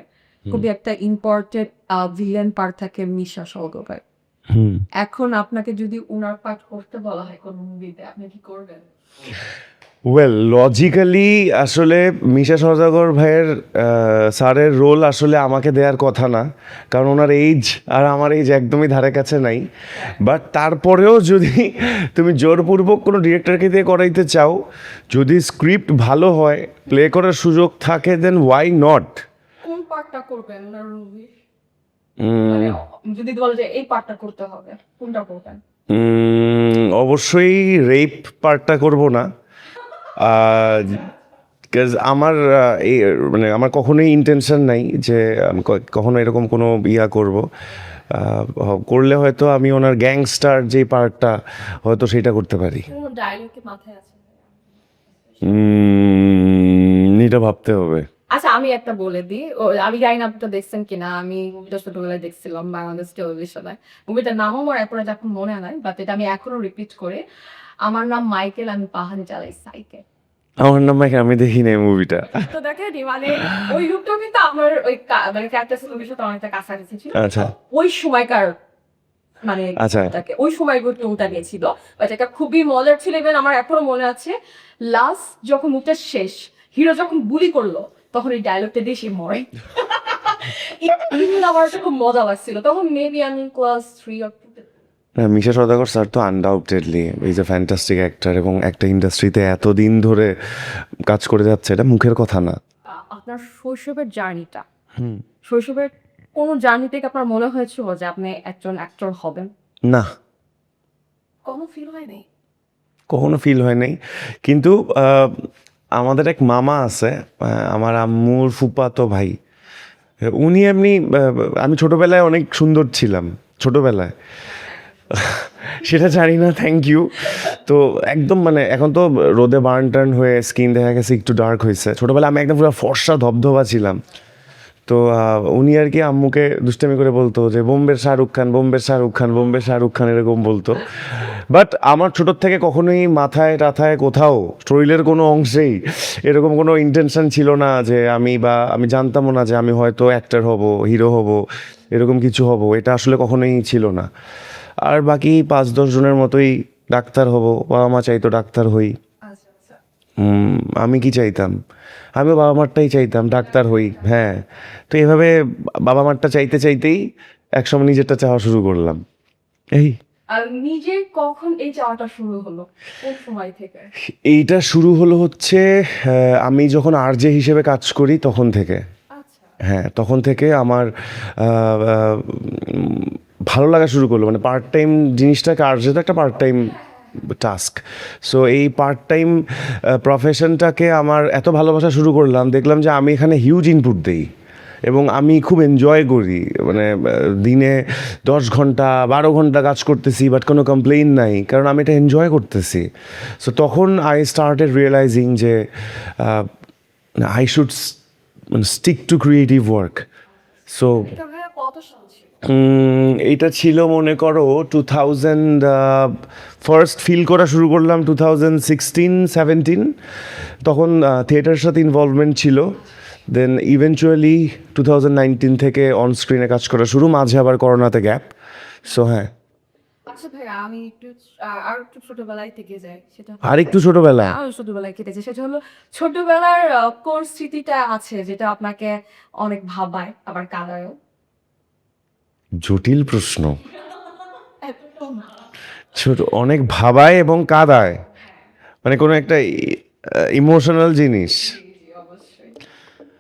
খুবই একটা ইম্পর্টেন্ট ভিলেন পার্ট থাকে মিশা সওদাগর। এখন আপনাকে যদি উনার পার্ট করতে বলা হয় কোন মুভিতে, আপনি কি করবেন? ওয়েল, লজিক্যালি আসলে মিশা সওদাগর ভাইয়ের স্যারের রোল আসলে আমাকে দেওয়ার কথা না, কারণ ওনার এইজ আর আমার এইজ একদমই ধারে কাছে নাই। বাট তারপরেও যদি তুমি জোরপূর্বক কোনো ডিরেক্টরকে দিয়ে করাইতে চাও, যদি স্ক্রিপ্ট ভালো হয়, প্লে করার সুযোগ থাকে, দেন ওয়াই নট। কোন পার্টটা করবেন ওনার মুভি? যদি বলে যে এই পার্টটা করতে হবে, কোনটা করবেন? অবশ্যই রেপ পার্টটা করব না, বিকজ আমার এই মানে আমার কখনোই ইন্টেনশন নাই যে আমি কখনো এরকম কোনো ইয়া করব। করলে হয়তো আমি ওনার গ্যাংস্টার যে পার্টটা হয়তো সেটা করতে পারি। কোন ডায়লগ কি মাথায় আছে? এটা ভাবতে হবে। আচ্ছা আমি একটা বলে দিই, আমি জানি না আপনারা দেখছেন কিনা, আমি মুভিটা ছোটবেলায় দেখছিলাম বাংলাদেশ টেলিভিশনে। মুভিটার নামও আমার এখন এখন মনে নাই, বাট এটা আমি এখনো রিপিট করি। আমার নাম মাইকেল, আমি পাহাড়ে চালাই সাইকেল। আমার নাম মাইকেল, আমি দেখি নাই মুভিটা। তো দেখেন মানে ওই লুকটা কিন্তু আমার ওই মানে ক্যারেক্টার মুভির সাথে অনেকটা কাছাকাছি ছিল। আচ্ছা, ওই সময়কার মানে আচ্ছা। ওই সময়গুলো টোনটা নিয়েছিল, বাট এটা খুবই মজার ছিল। ইভেন আমার এখনো মনে আছে লাস্ট যখন মুভটা শেষ, হিরো যখন বুলি করলো তখন এই ডায়লগটা দিয়ে সে মরে। আমার খুব মজা লাগছিল তখন, মেবি আমি ক্লাস 3 or 2 তে। হ্যাঁ, মিশা সওদাগর স্যার তো undoubtedly is a fantastic actor, এবং একটা ইন্ডাস্ট্রিতে এতদিন ধরে কাজ করে যাচ্ছে, এটা মুখের কথা না। আপনার শৈশবের জার্নিটা, হুম। শৈশবের কোনো জার্নি থেকে আপনার মনে হয়েছিল যে আপনি একজন অ্যাক্টর হবেন? না, কোনো ফিল হয়নি? কখনো ফিল হয় নাই। কিন্তু আমাদের এক মামা আছে, আমার আম্মুর ফুফাতো ভাই, উনি এমনি আমি ছোটবেলায় অনেক সুন্দর ছিলাম ছোটবেলায়, সেটা জানি না, থ্যাংক ইউ। তো একদম মানে এখন তো রোদে বার্ন টার্ন হয়ে স্কিন দেখা গেছে একটু ডার্ক হয়েছে, ছোটবেলায় আমি একদম পুরো ফর্সা ধবধবা ছিলাম। তো উনি আর কি আম্মুকে দুষ্টামি করে বলতো যে বোম্বের শাহরুখ খান, বোম্বের শাহরুখ খান, বোম্বের শাহরুখ খান, এরকম বলতো। বাট আমার ছোটোর থেকে কখনোই মাথায় টাথায় কোথাও শরীরের কোনো অংশেই এরকম কোনো ইন্টেনশন ছিল না যে আমি জানতামও না যে আমি হয়তো অ্যাক্টর হব, হিরো হব, এরকম কিছু হব, এটা আসলে কখনোই ছিল না। আর বাকি 5-10 জনের মতোই ডাক্তার হব, বাবা মা চাইতো ডাক্তার হই। আমি কি চাইতাম, আমিও বাবা মারটাই চাইতাম ডাক্তার হই, হ্যাঁ। তো এভাবে বাবা মারটা চাইতে চাইতেই একসময় নিজেরটা চাওয়া শুরু করলাম, এই। আর নিজের কখন এই চাওয়াটা শুরু হলো, কোন সময় থেকে? এইটা শুরু হলো হচ্ছে আমি যখন আরজে হিসেবে কাজ করি তখন থেকে। আচ্ছা। হ্যাঁ, তখন থেকে আমার ভালো লাগা শুরু করলো, মানে পার্ট টাইম জিনিসটাকে, আরজে তো একটা পার্ট টাইম টাস্ক। সো এই পার্ট টাইম প্রফেশনটাকে আমার এত ভালোবাসা শুরু করলাম, দেখলাম যে আমি এখানে হিউজ ইনপুট দিই এবং আমি খুব এনজয় করি, মানে দিনে 10 ঘন্টা 12 ঘন্টা কাজ করতেছি, বাট কোনো কমপ্লেইন নাই, কারণ আমি এটা এনজয় করতেছি। সো তখন আই স্টার্টেড রিয়েলাইজিং যে I should stick to creative work. So এটা ভাইয়া কত সাল ছিল? এইটা ছিল মনে করো 2000, ফার্স্ট ফিল করা শুরু করলাম 2016-17, তখন থিয়েটারের সাথে ইনভলভমেন্ট ছিল। দেন ইভেনচুয়ালি 2019 থেকে অন স্ক্রিনে কাজ করা শুরু, মাঝে আবার করোনাতে গ্যাপ। সো হ্যাঁ। আচ্ছা ভাইয়া, আমি একটু আর একটু ছোটবেলায় থেকে যাই, সেটা আর একটু ছোটবেলা, আর ছোটবেলায় কেটেছে, সেটা হলো ছোটবেলার কোন স্মৃতিটা আছে যেটা আপনাকে অনেক ভাবায় আবার কাঁদায়ও? জটিল প্রশ্ন। একদম। ছোট, অনেক ভাবায় এবং কাঁদায়, মানে কোনো একটা ইমোশনাল জিনিস। অবশ্যই।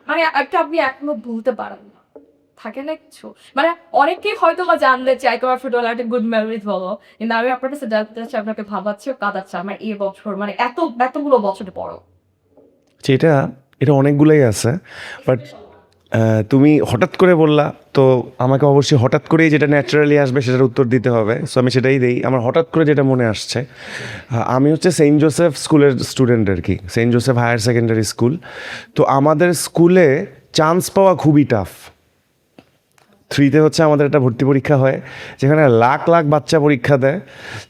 মানে একটা আপনি এখনো ভুলতে পারেন না, থাকে না কিছু, মানে অনেকেই হয়তো বা জানলে চাই তোমার ছোটবেলার একটা গুড মেমোরিজ বলো, কিন্তু আমি আপনার কাছে জানতে চাচ্ছি আপনাকে ভাবাচ্ছে কাঁদাচ্ছে আমার এই বছর, মানে এতগুলো বছর পরও। এটা এটা অনেকগুলোই আছে, বাট তুমি হঠাৎ করে বললা তো আমাকে অবশ্যই হঠাৎ করেই যেটা ন্যাচারালি আসবে সেটার উত্তর দিতে হবে। সো আমি সেটাই দিই। আমার হঠাৎ করে যেটা মনে আসছে, আমি হচ্ছে সেন্ট জোসেফ স্কুলের স্টুডেন্ট আর কি, saint Joseph higher secondary school. তো আমাদের স্কুলে চান্স পাওয়া খুবই টাফ। 3তে হচ্ছে আমাদের একটা ভর্তি পরীক্ষা হয়, যেখানে লাখ লাখ বাচ্চা পরীক্ষা দেয়,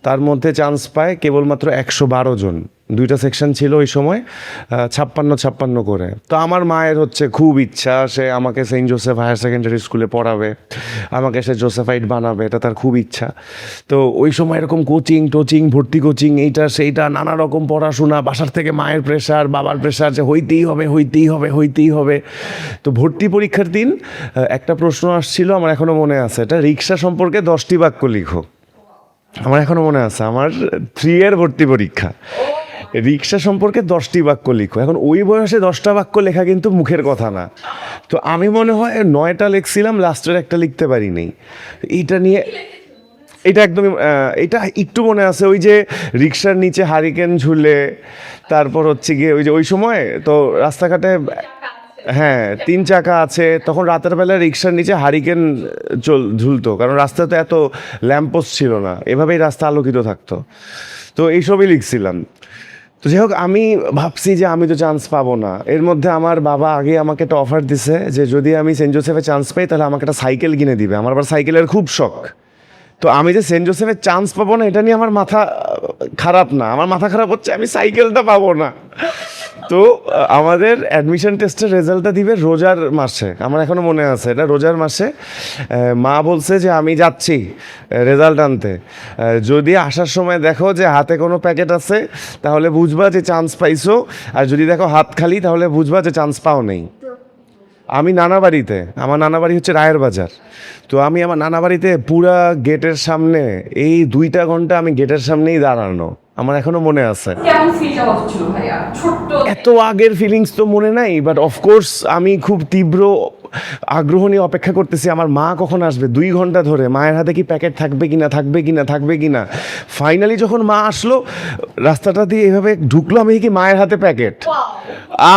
তার মধ্যে চান্স পায় কেবলমাত্র 112 জন। 2টা সেকশন ছিল ওই সময়, 56 করে। তো আমার মায়ের হচ্ছে খুব ইচ্ছা, সে আমাকে সেন্ট জোসেফ হায়ার সেকেন্ডারি স্কুলে পড়াবে, আমাকে সে জোসেফাইট বানাবে, এটা তার খুব ইচ্ছা। তো ওই সময় এরকম কোচিং ভর্তি কোচিং, এইটা সেইটা নানা রকম পড়াশোনা, বাসার থেকে মায়ের প্রেশার, বাবার প্রেশার, যে হইতেই হবে। তো ভর্তি পরীক্ষার দিন একটা প্রশ্ন আসছিল, আমার এখনো মনে আছে, এটা রিক্সা সম্পর্কে 10টি বাক্য লিখো। আমার এখনো মনে আছে, আমার 3 এর ভর্তি পরীক্ষা, রিক্সা সম্পর্কে 10টি বাক্য লিখো। এখন ওই বয়সে 10টা বাক্য লেখা কিন্তু মুখের কথা না। তো আমি মনে হয় 9টা লিখছিলাম, লাস্টের একটা লিখতে পারিনি। এইটা নিয়ে, এটা একদমই এটা একটু মনে আছে, ওই যে রিক্সার নিচে হারিকেন ঝুলে, তারপর হচ্ছে গিয়ে ওই যে ওই সময় তো রাস্তাঘাটে, হ্যাঁ 3 চাকা আছে, তখন রাতের বেলা রিক্সার নিচে হারিকেন ঝুলতো, কারণ রাস্তাতে এত ল্যাম্পপোস্ট ছিল না, এভাবেই রাস্তা আলোকিত থাকতো। তো এইসবই লিখছিলাম। তো যাই হোক, আমি ভাবছি যে আমি তো চান্স পাবো না। এর মধ্যে আমার বাবা আগে আমাকে একটা অফার দিছে যে যদি আমি সেন্ট জোসেফে চান্স পাই তাহলে আমাকে একটা সাইকেল কিনে দিবে। আমার আবার সাইকেলের খুব শখ। তো আমি যে সেন্ট জোসেফে চান্স পাবো না এটা নিয়ে আমার মাথা খারাপ না, আমার মাথা খারাপ হচ্ছে আমি সাইকেলটা পাবো না। তো আমাদের অ্যাডমিশন টেস্টের রেজাল্টটা দিবে রোজার মাসে, আমার এখনো মনে আছে এটা রোজার মাসে। মা বলছে যে আমি যাচ্ছি রেজাল্ট আনতে, যদি আসার সময় দেখো যে হাতে কোনো প্যাকেট আছে তাহলে বুঝবা যে চান্স পাইছো, আর যদি দেখো হাত খালি তাহলে বুঝবা যে চান্স পাও নেই। আমি নানা বাড়িতে, আমার নানা বাড়ি হচ্ছে রায়ের বাজার। তো আমি আমার নানা বাড়িতে পুরা গেটের সামনে এই 2টা ঘন্টা আমি গেটের সামনেই দাঁড়ানো, আমার এখনো মনে আছে। কেমন ফিলটা হচ্ছিল ভাইয়া ছোট্ট এত আগের ফিলিংস তো মনে নাই, বাট অফকোর্স আমি খুব তীব্র আগ্রহ নিয়ে অপেক্ষা করতেছি আমার মা কখন আসবে, 2 ঘন্টা ধরে মায়ের হাতে কি প্যাকেট থাকবে কিনা থাকবে কিনা থাকবে কিনা। ফাইনালি যখন মা আসলো রাস্তাটা দিয়ে এভাবে ঢুকলো, আমি কি মায়ের হাতে প্যাকেট,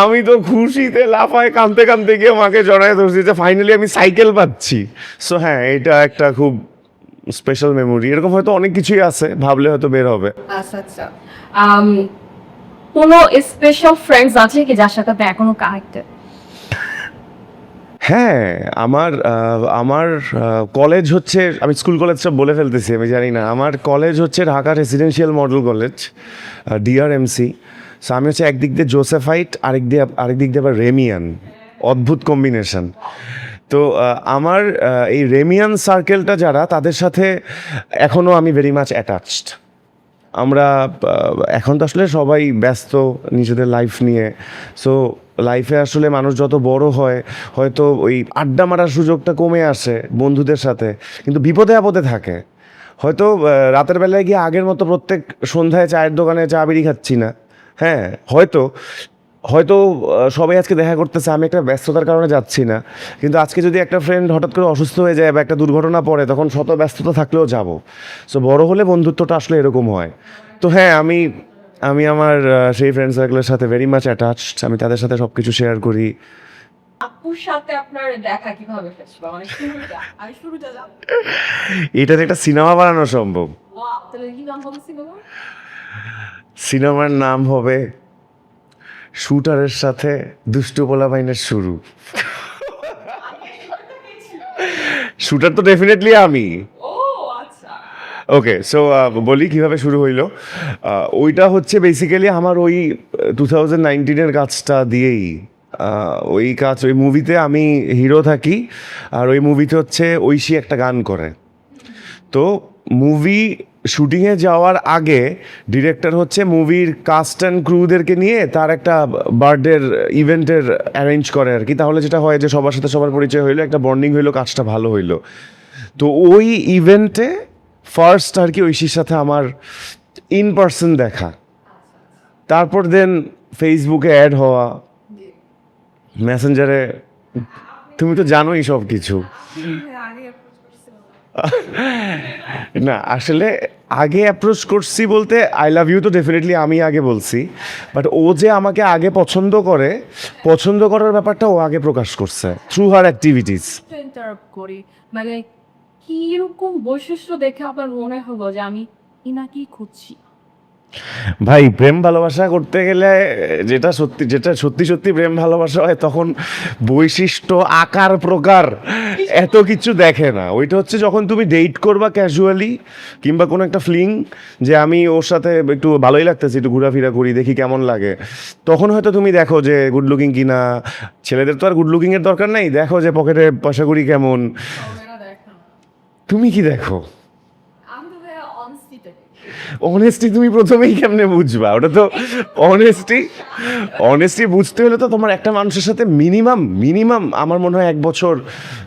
আমি তো খুশিতে লাফায় কাঁদতে কাঁদতে গিয়ে মাকে জড়ায় ধরছি যে ফাইনালি আমি সাইকেল পাচ্ছি। সো হ্যাঁ, এটা একটা খুব স্পেশাল মেমোরি। এরকম হয়তো অনেক কিছুই আছে, ভাবলে হয়তো বের হবে। আচ্ছা আচ্ছা কোনো স্পেশাল ফ্রেন্ডস আছে কি যার সাথে আপনি এখনো কানেক্টেড? হ্যাঁ, আমার কলেজ হচ্ছে, আমি স্কুল কলেজটা বলে ফেলতেছি আমি জানি না, আমার কলেজ হচ্ছে Dhaka residential model college, DRMC. So আমি হচ্ছে একদিক দিয়ে জোসেফাইট, আরেক দিক দিয়ে আবার রেমিয়ান, অদ্ভুত কম্বিনেশন। তো আমার এই রেমিয়ান সার্কেলটা যারা, তাদের সাথে এখনও আমি ভেরি মাচ অ্যাটাচড। আমরা এখন তো আসলে সবাই ব্যস্ত নিজেদের লাইফ নিয়ে। সো লাইফে আসলে মানুষ যত বড় হয় হয়তো ওই আড্ডা মারার সুযোগটা কমে আসে বন্ধুদের সাথে, কিন্তু বিপদে আপদে থাকে। হয়তো রাতের বেলায় গিয়ে আগের মতো প্রত্যেক সন্ধ্যায় চায়ের দোকানে চা বিড়ি খাচ্ছি না। হ্যাঁ, হয়তো হয়তো সবাই আজকে দেখা করতেছে, আমি একটা ব্যস্ততার কারণে যাচ্ছি না, কিন্তু আজকে যদি একটা ফ্রেন্ড হঠাৎ করে অসুস্থ হয়ে যায় বা একটা দুর্ঘটনা পড়ে, তখন শত ব্যস্ততা থাকলেও যাব। সো বড় হলে বন্ধুত্বটা আসলে এরকম হয়। তো হ্যাঁ, আমি আমার সেই ফ্রেন্ড সার্কেলের সাথে ভেরি মাচ অ্যাটাচড, আমি তাদের সাথে সব কিছু শেয়ার করি। আপুর সাথে আপনার দেখা কিভাবে হয়েছিল, মানে শুরুটা জান। এটাতে একটা সিনেমা বানানো সম্ভব। তাহলে কি নাম হবে সিনেমা? সিনেমার নাম হবে শুটারের সাথে দুষ্টু পোলাপাইনের শুরু। শুটার তো ডেফিনেটলি আমি। ও আচ্ছা। ওকে, সো বলি কিভাবে শুরু হইলো। ওইটা হচ্ছে বেসিক্যালি আমার ওই 2019-এর কাজটা দিয়েই, ওই মুভিতে আমি হিরো থাকি, আর ওই মুভিতে হচ্ছে ঐশী একটা গান করে। তো মুভি শুটিংয়ে যাওয়ার আগে ডিরেক্টর হচ্ছে মুভির কাস্ট অ্যান্ড ক্রুদেরকে নিয়ে তার একটা বার্থডের ইভেন্টের অ্যারেঞ্জ করে আর কি। তাহলে যেটা হয় যে সবার সাথে সবার পরিচয় হইলো, একটা বন্ডিং হইলো, কাজটা ভালো হইলো। তো ওই ইভেন্টে ফার্স্ট আর কি ঐশীর সাথে আমার ইন পার্সন দেখা, তারপর দেন ফেসবুকে অ্যাড হওয়া, মেসেঞ্জারে, তুমি তো জানোই সব কিছু। না আসলে আগে অ্যাপ্রোচ করছি বলতে, আই লাভ ইউ তো ডেফিনেটলি আমি আগে বলছি, বাট ও যে আমাকে আগে পছন্দ করে, পছন্দ করার ব্যাপারটা ও আগে প্রকাশ করছে থ্রু হার অ্যাক্টিভিটিস। ইন্টারাপ্ট করি, মানে কি রকম বৈশিষ্ট্য দেখে আপনার মনে হলো যে আমি ইনাকি খুঁজছি? ভাই, প্রেম ভালোবাসা করতে গেলে যেটা সত্যি সত্যি প্রেম ভালোবাসা হয়, তখন বৈশিষ্ট্য, আকার, প্রকার এত কিছু দেখে না। ওইটা হচ্ছে যখন তুমি ডেট করবা ক্যাজুয়ালি, কিংবা কোনো একটা ফ্লিং, যে আমি ওর সাথে একটু ভালোই লাগতেছে, একটু ঘোরাফেরা করি, দেখি কেমন লাগে, তখন হয়তো তুমি দেখো যে গুড লুকিং কিনা। ছেলেদের তো আর গুড লুকিংয়ের দরকার নাই, দেখো যে পকেটে পয়সা করি কেমন। তুমি কি দেখো? আমি তো ভাইয়া অনস্টিতে অনেস্টি তুমি প্রথমেই কেমনে বুঝবা? ওটা তো অনেস্টি বুঝতে হলে তো তোমার একটা মানুষের সাথে মিনিমাম আমার মনে হয় 1 বছর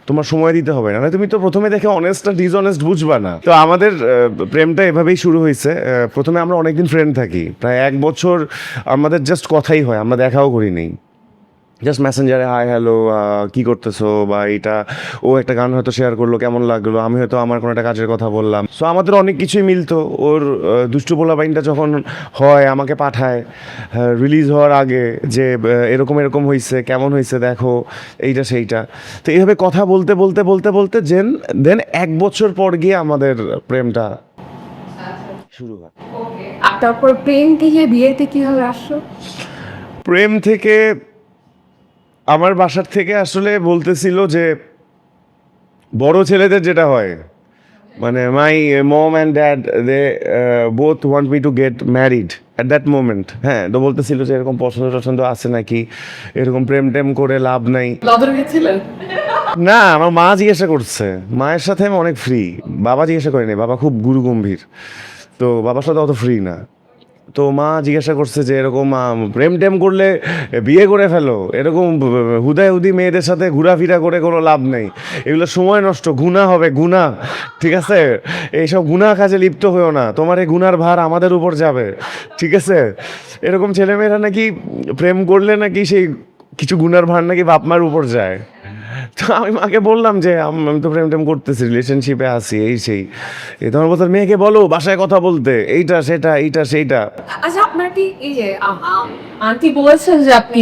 তোমার সময় দিতে হবে, না তুমি তো প্রথমে দেখে অনেস্ট আর ডিসঅনেস্ট বুঝবা না। তো আমাদের প্রেমটা এভাবেই শুরু হয়েছে। প্রথমে আমরা অনেকদিন ফ্রেন্ড থাকি, প্রায় 1 বছর আমাদের জাস্ট কথাই হয়, আমরা দেখাও করিনি, জাস্ট মেসেঞ্জারে হাই হ্যালো, কী করতেছো, বা এটা ও একটা গান হয়তো শেয়ার করলো, কেমন লাগলো, আমি হয়তো আমার কোনো একটা কাজের কথা বললাম। সো আমাদের অনেক কিছুই মিলতো। ওর দুষ্টু পোলাপাইনটা যখন হয় আমাকে পাঠায় রিলিজ হওয়ার আগে, যে এরকম এরকম হয়েছে, কেমন হয়েছে দেখো, এইটা সেইটা। তো এইভাবে কথা বলতে বলতে বলতে বলতে দেন 1 বছর পর গিয়ে আমাদের প্রেমটা শুরু হয়। আর তারপর প্রেম থেকে বিয়েতে কিভাবে আসলো? প্রেম থেকে আমার বাসার থেকে আসলে বলতেছিল যে বড় ছেলেদের যেটা হয়, মানে my mom and dad they both want me to get married at that moment. হ্যাঁ, তো বলতেছিল যে এরকম পছন্দ আছে নাকি, এরকম প্রেম টেম করে লাভ নাই। লদর গেছিলেন? না, আমার মা জিজ্ঞাসা করছে, মায়ের সাথে আমি অনেক ফ্রি, বাবা জিজ্ঞাসা করেনি, বাবা খুব গুরু গম্ভীর, তো বাবার সাথে অত ফ্রি না। তো মা জিজ্ঞাসা করছে যে এরকম প্রেম টেম করলে বিয়ে করে ফেলো, এরকম হুদায় হুদি মেয়েদের সাথে ঘোরাফেরা করে কোনো লাভ নেই, এগুলো সময় নষ্ট, গুনাহ হবে গুনাহ, ঠিক আছে, এইসব গুনাহ কাজে লিপ্ত হয়েও না, তোমার এই গুনার ভার আমাদের উপর যাবে, ঠিক আছে। এরকম ছেলেমেয়েরা নাকি প্রেম করলে নাকি সেই কিছু গুনার ভার নাকি বাপ মার উপর যায়। তো আমি মাকে বললাম যে আমি তো প্রেম টেম করতেছি, রিলেশনশিপে আছি, এই সেই। তোমার বলতে মেয়েকে বলো বাসায় কথা বলতে, এইটা সেটা এইটা সেইটা। আচ্ছা আপনার কি এই যে আন্টি বলেছেন যে আপনি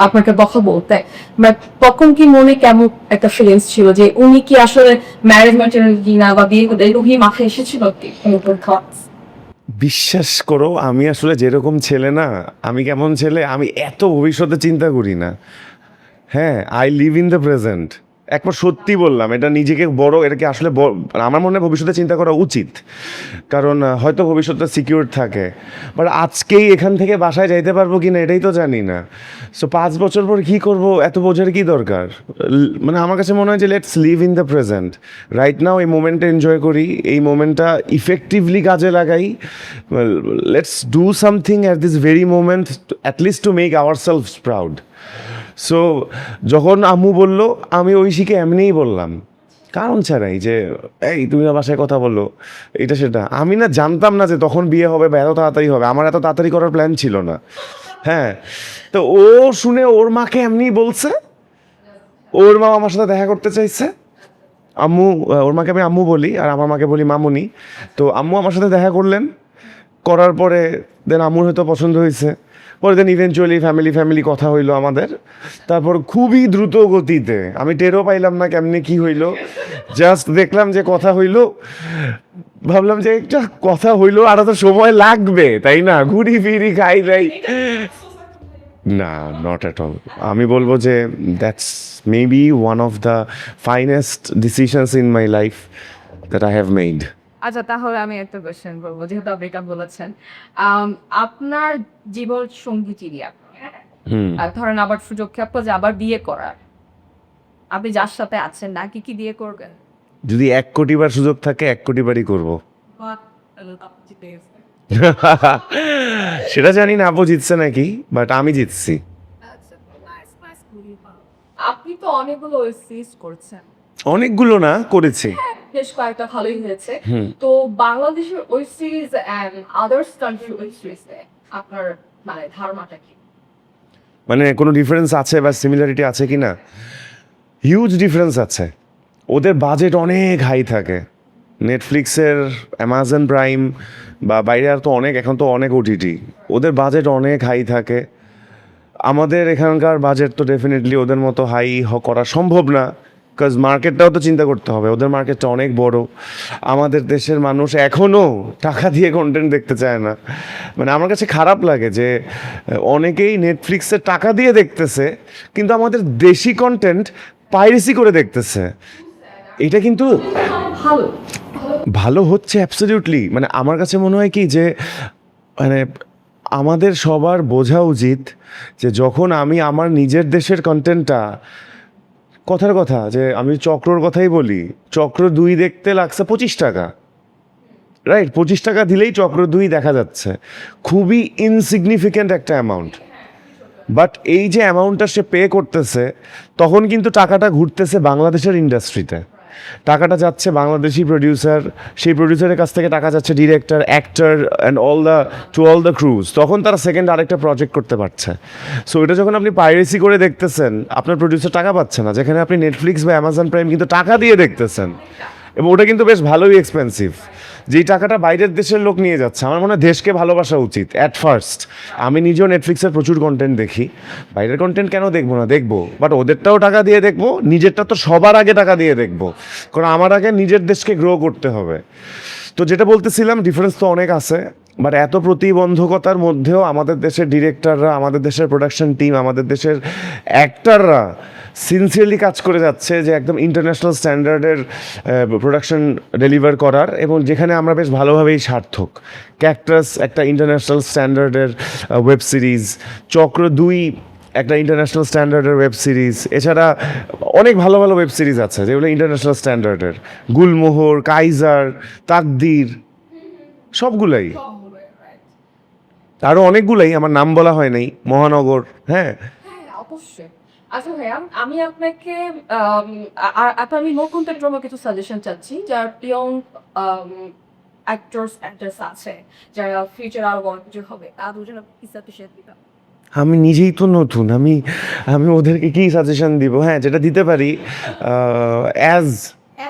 আপনাকে বকা বলতে, বাট তখন কি মনে কেমন একটা ফিলিংস ছিল যে উনি কি আসলে ম্যারেজ ম্যাটেরিয়াল কিনা বা বিয়ে করতে, এরকম কি মাথায় এসেছিল কি কোনো থটস? বিশ্বাস করো আমি আসলে যেরকম ছেলে না, আমি কেমন ছেলে, আমি এত ভবিষ্যতে চিন্তা করি না। হ্যাঁ, I live in the present. একবার সত্যি বললাম, এটা নিজেকে বড়, এটাকে আসলে আমার মনে হয় ভবিষ্যতে চিন্তা করা উচিত, কারণ হয়তো ভবিষ্যতে সিকিউর থাকে, বাট আজকেই এখান থেকে বাসায় যাইতে পারবো কি না এটাই তো জানি না। সো 5 বছর পর কী করবো এত বোঝার কি দরকার। মানে আমার কাছে মনে হয় যে let's live in the present, right now এই মোমেন্টটা এনজয় করি, এই মোমেন্টটা ইফেক্টিভলি কাজে লাগাই, let's do something at this very moment, at least to make our selves proud. So যখন আম্মু বলল, আমি ঐশীকে এমনিই বললাম, কারণ ছাড়াই, যে এই তুমি না বাসায় কথা বললো, এটা সেটা। আমি না জানতাম না যে তখন বিয়ে হবে বা এত তাড়াতাড়ি হবে, আমার এত তাড়াতাড়ি করার প্ল্যান ছিল না। হ্যাঁ, তো ও শুনে ওর মাকে এমনিই বলছে, ওর মা আমার সাথে দেখা করতে চাইছে। আম্মু, ওর মাকে আমি আম্মু বলি আর আমার মাকে বলি মামুনি। তো আম্মু আমার সাথে দেখা করলেন, করার পরে দেন আম্মুর হয়তো পছন্দ হয়েছে, পরে দেন ইভেনচুয়ালি ফ্যামিলি কথা হইলো আমাদের। তারপর খুবই দ্রুত গতিতে, আমি টেরও পাইলাম না কেমনে কি হইলো, জাস্ট দেখলাম যে কথা হইলো, ভাবলাম যে একটা কথা হইলো আর তো সময় লাগবে তাই না, ঘুরি ফিরি খাই দাই। না, নট অ্যাট অল। আমি বলবো যে that's maybe one of the finest decisions in my life that I have made. আচ্ছা তাহলে আমি একটা কোয়েশ্চেন করবো, যেহেতু আপনি এটা বলেছেন, আপনার জীবন সঙ্গী চিনি আপনি, আর ধরেন আবার সুযোগ থাকলো যে আবার বিয়ে করার, আপনি যার সাথে আছেন নাকি কি বিয়ে করবেন? যদি 1 কোটি বার সুযোগ থাকে 1 কোটি বারই করবো। সেটা জানি না আপু জিতছে নাকি, বাট আমি জিতছি। আপনি তো অনেকগুলো ওয়েব সিরিজ করছেন। অনেকগুলো না, করেছি। বেশ কয়েকটা ভালোই হয়েছে। তো বাংলাদেশের web series and others country web সিরিজে আপনার মানে ধারণাটা কি? মানে কোনো ডিফারেন্স আছে বা সিমিলারিটি আছে কি না? হিউজ ডিফারেন্স আছে। ওদের বাজেট অনেক হাই থাকে, নেটফ্লিক্সের, অ্যামাজন প্রাইম বা বাইরে আর তো অনেক, এখন তো অনেক ওটিটি, ওদের বাজেট অনেক হাই থাকে। আমাদের এখানকার বাজেট তো ডেফিনেটলি ওদের মতো হাই করা সম্ভব না, বিকজ মার্কেটটাও তো চিন্তা করতে হবে, ওদের মার্কেটটা অনেক বড়। আমাদের দেশের মানুষ এখনও টাকা দিয়ে কন্টেন্ট দেখতে চায় না। মানে আমার কাছে খারাপ লাগে যে অনেকেই নেটফ্লিক্সে টাকা দিয়ে দেখতেছে, কিন্তু আমাদের দেশি কন্টেন্ট পাইরেসি করে দেখতেছে। এটা কিন্তু ভালো ভালো হচ্ছে অ্যাবসলিউটলি। মানে আমার কাছে মনে হয় কি যে মানে আমাদের সবার বোঝা উচিত যে যখন আমি আমার নিজের দেশের কন্টেন্টটা, কথার কথা যে আমি চক্রর কথাই বলি, চক্র 2 দেখতে লাগছে 25 টাকা, রাইট? 25 টাকা দিলেই চক্র 2 দেখা যাচ্ছে, খুবই ইনসিগনিফিক্যান্ট একটা অ্যামাউন্ট। বাট এই যে অ্যামাউন্টটা সে পে করতেছে, তখন কিন্তু টাকাটা ঘুরতেছে বাংলাদেশের ইন্ডাস্ট্রিতে, টাকাটা যাচ্ছে বাংলাদেশি প্রডিউসার, সেই প্রডিউসারের কাছ থেকে টাকা যাচ্ছে director, actor and all the crews, তখন তারা সেকেন্ড আরেকটা প্রজেক্ট করতে পারছে। সো এটা যখন আপনি পাইরেসি করে দেখতেছেন, আপনার প্রডিউসার টাকা পাচ্ছে না, যেখানে আপনি নেটফ্লিক্স বা অ্যামাজন প্রাইম কিন্তু টাকা দিয়ে দেখতেছেন, এবং ওটা কিন্তু বেশ ভালোই এক্সপেন্সিভ, যেই টাকাটা বাইরের দেশের লোক নিয়ে যাচ্ছে। আমার মনে হয় দেশকে ভালোবাসা উচিত অ্যাট ফার্স্ট। আমি নিজেও নেটফ্লিক্সের প্রচুর কন্টেন্ট দেখি, বাইরের কন্টেন্ট কেন দেখবো না, দেখবো, বাট ওদেরটাও টাকা দিয়ে দেখবো, নিজেরটা তো সবার আগে টাকা দিয়ে দেখবো, কারণ আমার আগে নিজের দেশকে গ্রো করতে হবে। তো যেটা বলতেছিলাম, ডিফারেন্স তো অনেক আছে, বাট এত প্রতিবন্ধকতার মধ্যেও আমাদের দেশের ডিরেক্টররা, আমাদের দেশের প্রোডাকশন টিম, আমাদের দেশের অ্যাক্টররা সিনসিয়ারলি কাজ করে যাচ্ছে যে একদম ইন্টারন্যাশনাল স্ট্যান্ডার্ডের প্রোডাকশন ডেলিভার করার, এবং যেখানে আমরা বেশ ভালোভাবেই সার্থক। ক্যাকটাস একটা ইন্টারন্যাশনাল স্ট্যান্ডার্ডের ওয়েব সিরিজ, চক্র 2 একটা ইন্টারন্যাশনাল স্ট্যান্ডার্ডের ওয়েব সিরিজ, এছাড়া অনেক ভালো ভালো ওয়েব সিরিজ আছে যেগুলো ইন্টারন্যাশনাল স্ট্যান্ডার্ডের, গুলমোহর, কাইজার, তাকদির, সবগুলাই। আরও অনেকগুলোই, আমার নাম বলা হয় নাই, মহানগর, হ্যাঁ। হ্যাঁ অবশ্যই। আচ্ছা ভাইয়া, আমি আপনাকে আপনার আমি নতুনদের জন্য কিছু সাজেশন চাচ্ছি, যার ইয়ং অ্যাক্টরস অ্যাক্ট্রেস আছে, যারা ফিউচার আরো বড় কিছু হবে, তাদের জন্য কি সাজেশন দিবেন? আমি নিজেই তো নতুন, আমি আমি ওদেরকে কি সাজেশন দিব? হ্যাঁ, যেটা দিতে পারি, অ্যাজ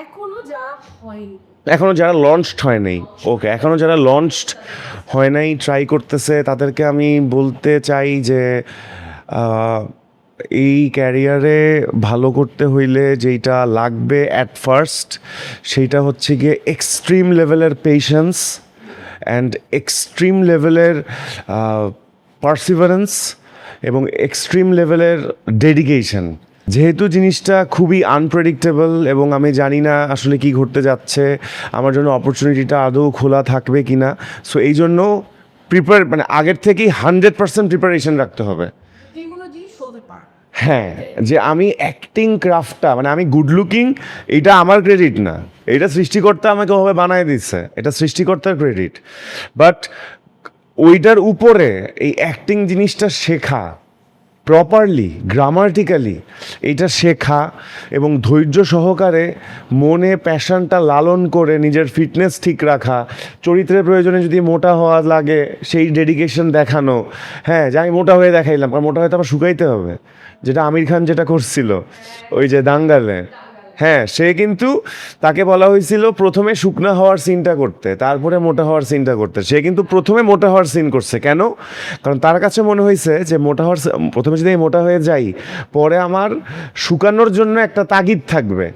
এখনো যা হয়নি। এখনও যারা লঞ্চড হয় নাই, ওকে, এখনও যারা লঞ্চড হয় নাই, ট্রাই করতেছে, তাদেরকে আমি বলতে চাই যে এই ক্যারিয়ারে ভালো করতে হইলে যেইটা লাগবে অ্যাট ফার্স্ট, সেইটা হচ্ছে গিয়ে এক্সট্রিম লেভেলের পেশেন্স অ্যান্ড এক্সট্রিম লেভেলের পার্সিভারেন্স এবং এক্সট্রিম লেভেলের ডেডিকেশন। যেহেতু জিনিসটা খুবই আনপ্রেডিক্টেবল এবং আমি জানি না আসলে কি ঘটতে যাচ্ছে, আমার জন্য অপরচুনিটিটা আদৌ খোলা থাকবে কি না, সো এই জন্য মানে আগের থেকেই 100% প্রিপারেশন রাখতে হবে। যেগুলো জিনিস হতে পারে। হ্যাঁ, যে আমি অ্যাক্টিং ক্রাফটটা, মানে আমি গুড লুকিং, এটা আমার ক্রেডিট না, এটা সৃষ্টিকর্তা আমাকে ওভাবে বানায় দিচ্ছে, এটা সৃষ্টিকর্তার ক্রেডিট। বাট ওইটার উপরে এই অ্যাক্টিং জিনিসটা শেখা প্রপারলি, গ্রামাটিক্যালি, এটা শেখা এবং ধৈর্য সহকারে মনে প্যাশনটা লালন করে নিজের ফিটনেস ঠিক রাখা, চরিত্রের প্রয়োজনে যদি মোটা হওয়া লাগে সেই ডেডিকেশন দেখানো। হ্যাঁ, যে আমি মোটা হয়ে দেখাইলাম, কারণ মোটা হয়ে তো আবার শুকাইতে হবে, যেটা আমির খান যেটা করছিল ওই যে দাঙ্গালে। হ্যাঁ, সে কিন্তু, তাকে বলা হয়েছিল প্রথমে শুকনা হওয়ার সিনটা করতে, তারপরে মোটা হওয়ার সিনটা করতে, সে কিন্তু প্রথমে মোটা হওয়ার সিন করছে। কেন? কারণ তার কাছে মনে হয়েছে যে প্রথমে যদি আমি মোটা হয়ে যাই, পরে আমার শুকানোর জন্য একটা তাগিদ থাকবে,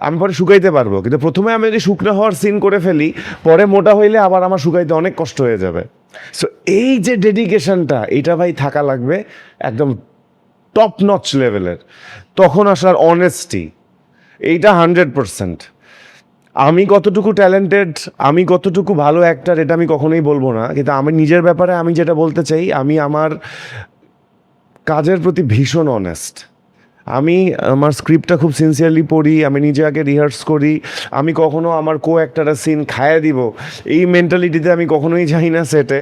আমি পরে শুকাইতে পারবো। কিন্তু প্রথমে আমি যদি শুকনো হওয়ার সিন করে ফেলি, পরে মোটা হইলে আবার আমার শুকাইতে অনেক কষ্ট হয়ে যাবে। সো এই যে ডেডিকেশনটা, এটা ভাই থাকা লাগবে একদম টপ নচ লেভেলের। তখন আসার অনেস্টি, এইটা 100%। আমি কতটুকু ট্যালেন্টেড, আমি কতটুকু ভালো অ্যাক্টার, এটা আমি কখনোই বলবো না, কিন্তু আমি নিজের ব্যাপারে আমি যেটা বলতে চাই, আমি আমার কাজের প্রতি ভীষণ অনেস্ট। আমি আমার স্ক্রিপ্টটা খুব সিনসিয়ারলি পড়ি, আমি নিজে আগে রিহার্স করি, আমি কখনো আমার কো অ্যাক্টারের সিন খাইয়ে দিব এই মেন্টালিটিতে আমি কখনোই যাই না সেটে।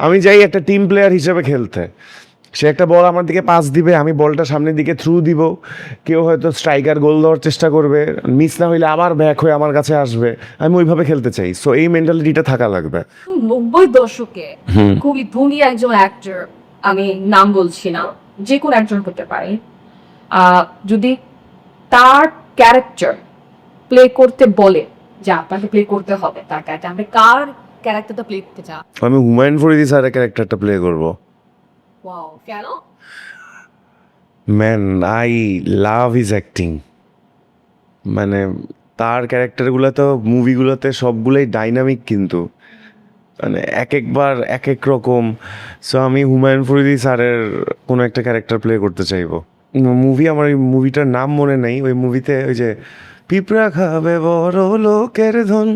আমি যাই একটা টিম প্লেয়ার হিসেবে খেলতে। সে একটা বল আমার দিকে পাস দিবে, আমি বলটা সামনের দিকে থ্রু দিব, কেউ হয়তো স্ট্রাইকার গোল দেওয়ার চেষ্টা করবে, মিস না হইলে আবার ব্যাক হয়ে আমার কাছে আসবে, আমি ওইভাবে খেলতে চাই। সো এই মেন্টালিটিটা থাকা লাগবে। 90 দশকে খুবই ধনী একজন অ্যাক্টর, আমি নাম বলছি না, যে কোনো একজন করতে পারে, যদি তার ক্যারেক্টার প্লে করতে বলে যে আপনাকে প্লে করতে হবে তার ক্যারেক্টার, আপনি কার ক্যারেক্টারটা প্লে করতে চান? আমি হুমায়ুন ফরিদি স্যারের ক্যারেক্টারটা প্লে করবো। ওয়াও, কেন? Man, I love his acting. মানে তার ক্যারেক্টারগুলো তো মুভিগুলোতে সবগুলোই ডাইনামিক, কিন্তু মানে এক একবার এক এক রকম। সো আমি হুমায়ুন ফরিদি স্যারের কোনো একটা ক্যারেক্টার প্লে করতে চাইবো। মুভি, আমার ওই মুভিটার নাম মনে নেই। ওই মুভিতে ওই যে পিঁপড়া খাবে বড় লোকের ধন,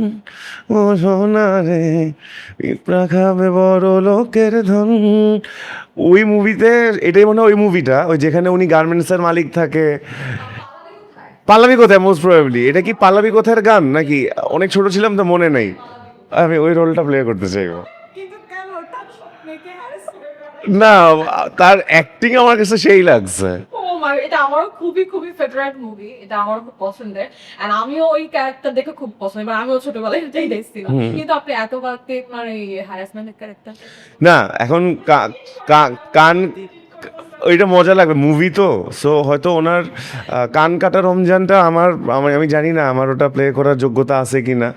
ও সোনা রে পিঁপড়া খাবে বড় লোকের ধন, ওই মুভিতে এটাই মনে হয় ওই মুভিটা, ওই যেখানে উনি গার্মেন্টসের মালিক থাকে। পাল্লাবি কোথায়? মোস্ট প্রবাবলি এটা কি পাল্লাবি কোথায় গান নাকি? অনেক ছোট ছিলাম তো মনে নেই। আমি ওই রোলটা প্লে করতে চাইবো। না, তার অ্যাক্টিং আমার কাছে সেই লাগছে। এটা আমার খুবই খুবই ফেভারিট মুভি, এটা আমার খুব পছন্দের, এন্ড আমিও ওই ক্যারেক্টার দেখে খুব পছন্দ, মানে আমিও ছোটবেলায় এটাই দেখছিলাম। কিন্তু আপনি এত বাড়তে আপনার এই হ্যারাসমেন্টের ক্যারেক্টার না, এখন কান, ওইটা মজা লাগবে মুভি তো, সো হয়তো ওনার কান কাটা রমজানটা আমি জানি না আমার ওটা প্লে করার যোগ্যতা আছে কি না।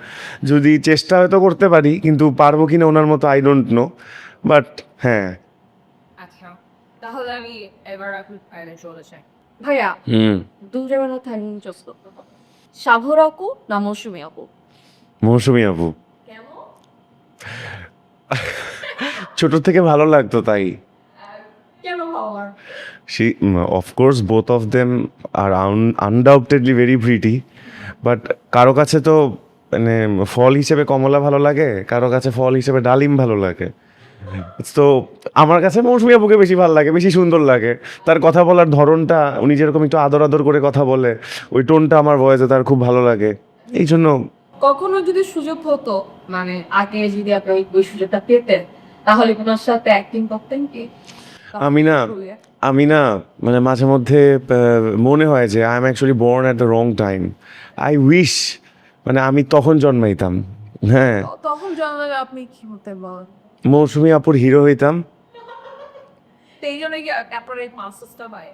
যদি চেষ্টা হয়তো করতে পারি, কিন্তু পারবো কিনা ওনার মতো আই ডোন্ট নো, বাট হ্যাঁ। আচ্ছা, তাহলে আমি এবার আপনি ফাইলে চলে যাই। ভাইয়া, দুজনের মধ্যে আমি চুজ করতে হবে, সাভর আপু না মৌসুমী আপু? মৌসুমী আপু। কেন? ছোট থেকে ভালো লাগতো তাই। কেন হওয়ার? Of course, both of them are undoubtedly very pretty, but কারো কাছে তো মানে ফল হিসেবে কমলা ভালো লাগে, কারো কাছে ফল হিসেবে ডালিম ভালো লাগে। তো আমার কাছে মৌসুমী আপুকে বেশি ভালো লাগে, বেশি সুন্দর লাগে। তার কথা বলার ধরনটা, উনি যেরকম একটু আদর আদর করে কথা বলে, ওই টোনটা আমার ভয়েসে তার খুব ভালো লাগে, এই জন্য। কখনো যদি সুযোগ হতো, মানে আগে যদি আপনি ওই সুযোগটা পেতেন, তাহলে ওনার সাথে অ্যাক্টিং করতেন কি? আমি না মানে মাঝে মধ্যে মনে হয় যে I am actually born at the wrong time. I wish মানে আমি তখন জন্মাইতাম। হ্যাঁ, তখন জন্মালে আপনি কি হতে বলেন? মৌসুমী আপুর হিরো হইতাম। এই জন্য কি আপনার এই মাস্টার্সটা পায়?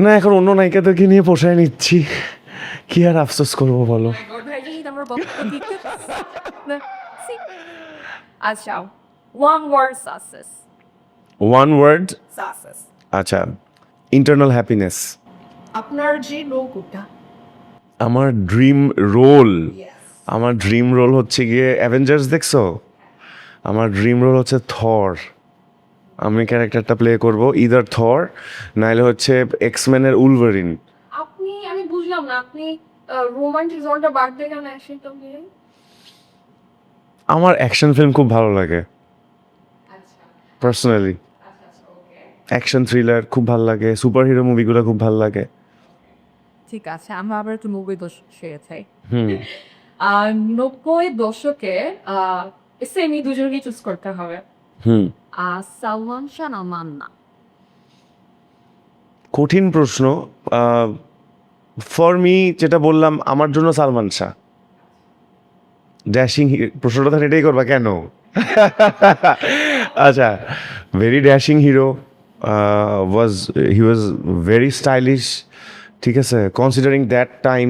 না, এখন অন্য নায়িকাদেরকে নিয়ে পোষায় নিচ্ছি, কি আর আফসোস করবো বলো। আচ্ছা, one word success. One word, success আচ্ছা, ইন্টারনাল হ্যাপিনেস। আপনার যে লোকটা আমার ড্রিম রোল, আমার ড্রিম রোল হচ্ছে গিয়ে অ্যাভেঞ্জার্স দেখছো? আমার ড্রিম রোল হচ্ছে থর। আমি ক্যারেক্টারটা প্লে করব ইদার থর, নাইলে হচ্ছে এক্সম্যানের উলভারিন। আমি বুঝলাম না, আপনি রোমান্টিক জনটা বার্থডে কেন অ্যাকশন তো নিলেন? আমার অ্যাকশন ফিল্ম খুব ভালো লাগে আচ্ছা পার্সোনালি। আচ্ছা ওকে, অ্যাকশন থ্রিলার খুব ভালো লাগে, সুপার হিরো মুভিগুলো খুব ভালো লাগে। ঠিক আছে, আমরা আবার একটু 90 দশকে চাই। হুম 90 দশকে সেমি দুজনকে চুজ করতে হবে। হুম সালমান শাহ না মান্না? কঠিন প্রশ্ন। ফর মি যেটা বললাম, আমার জন্য সালমান শাহ। ড্যাশিং, প্রশ্নটা তাহলে এটাই করবা কেন? আচ্ছা, very dashing hero, he was very stylish, ঠিক আছে, কনসিডারিং দ্যাট টাইম।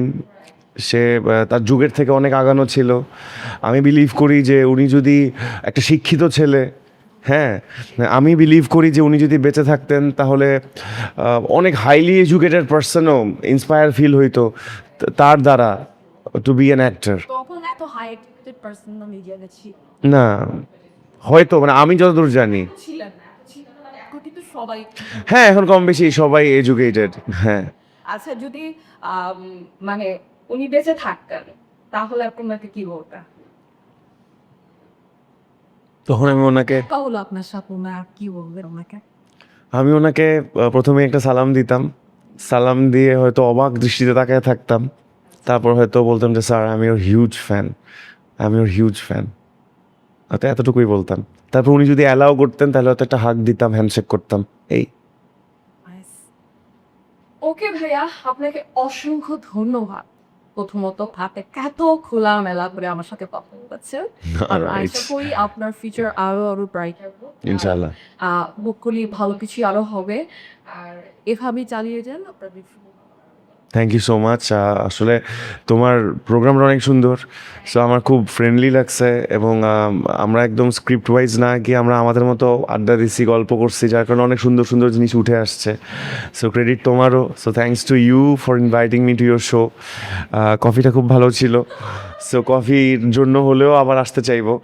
সে তার যুগের থেকে অনেক আগানো ছিল। আমি বিলিভ করি যে উনি যদি একটা শিক্ষিত ছেলে, হ্যাঁ, আমি বিলিভ করি যে উনি যদি বেঁচে থাকতেন তাহলে অনেক হাইলি এডুকেটেড পার্সনও ইন্সপায়ার ফিল হইতো তার দ্বারা টু বি অ্যান অ্যাক্টর। তখন এত হাই এডুকেটেড পারসন আমি জেনেছি না, হয়তো মানে আমি যতদূর জানি, ছিলেন না, ছিলেন না, এখন কিন্তু সবাই। হ্যাঁ, এখন কম বেশি সবাই এডুকেটেড। হ্যাঁ, আচ্ছা, যদি মানে উনি বেঁচে থাকতেন তাহলে আপনাকে কি বলতেন? তখন আমি ওনাকে তাহলে আপনার সাথে না কি বলবেন ওনাকে? প্রথমে একটা সালাম দিতাম, সালাম দিয়ে হয়তো অবাক দৃষ্টিতে তাকায় থাকতাম, তারপর হয়তো বলতাম যে স্যার আমি ওর হিউজ ফ্যান, আমি ওর হিউজ ফ্যান, হয়তো এতটুকুই বলতাম। তারপর উনি যদি অ্যালাউ করতেন তাহলে হয়তো একটা হাগ দিতাম, হ্যান্ডশেক করতাম, এই। ওকে ভাইয়া, আপনাকে অসংখ্য ধন্যবাদ। প্রথমত হাতে এত খোলা মেলা করে আমার সাথে কথা বলছে, আর আশা করি আপনার ফিউচার আরো আরো ব্রাইট হবে ইনশাআল্লাহ। বকুলি ভালো কিছু আরো হবে, আর এভাবেই চালিয়ে যান আপনার। Thank you so much. আসলে তোমার প্রোগ্রামটা অনেক সুন্দর, সো আমার খুব ফ্রেন্ডলি লাগছে, এবং আমরা একদম স্ক্রিপ্ট ওয়াইজ না গিয়ে আমরা আমাদের মতো আড্ডা দিচ্ছি, গল্প করছি, যার কারণে অনেক সুন্দর সুন্দর জিনিস উঠে আসছে। সো ক্রেডিট তোমারও। So thanks to you for inviting me to your show. কফিটা খুব ভালো ছিল, সো কফির জন্য হলেও আবার আসতে চাইবো।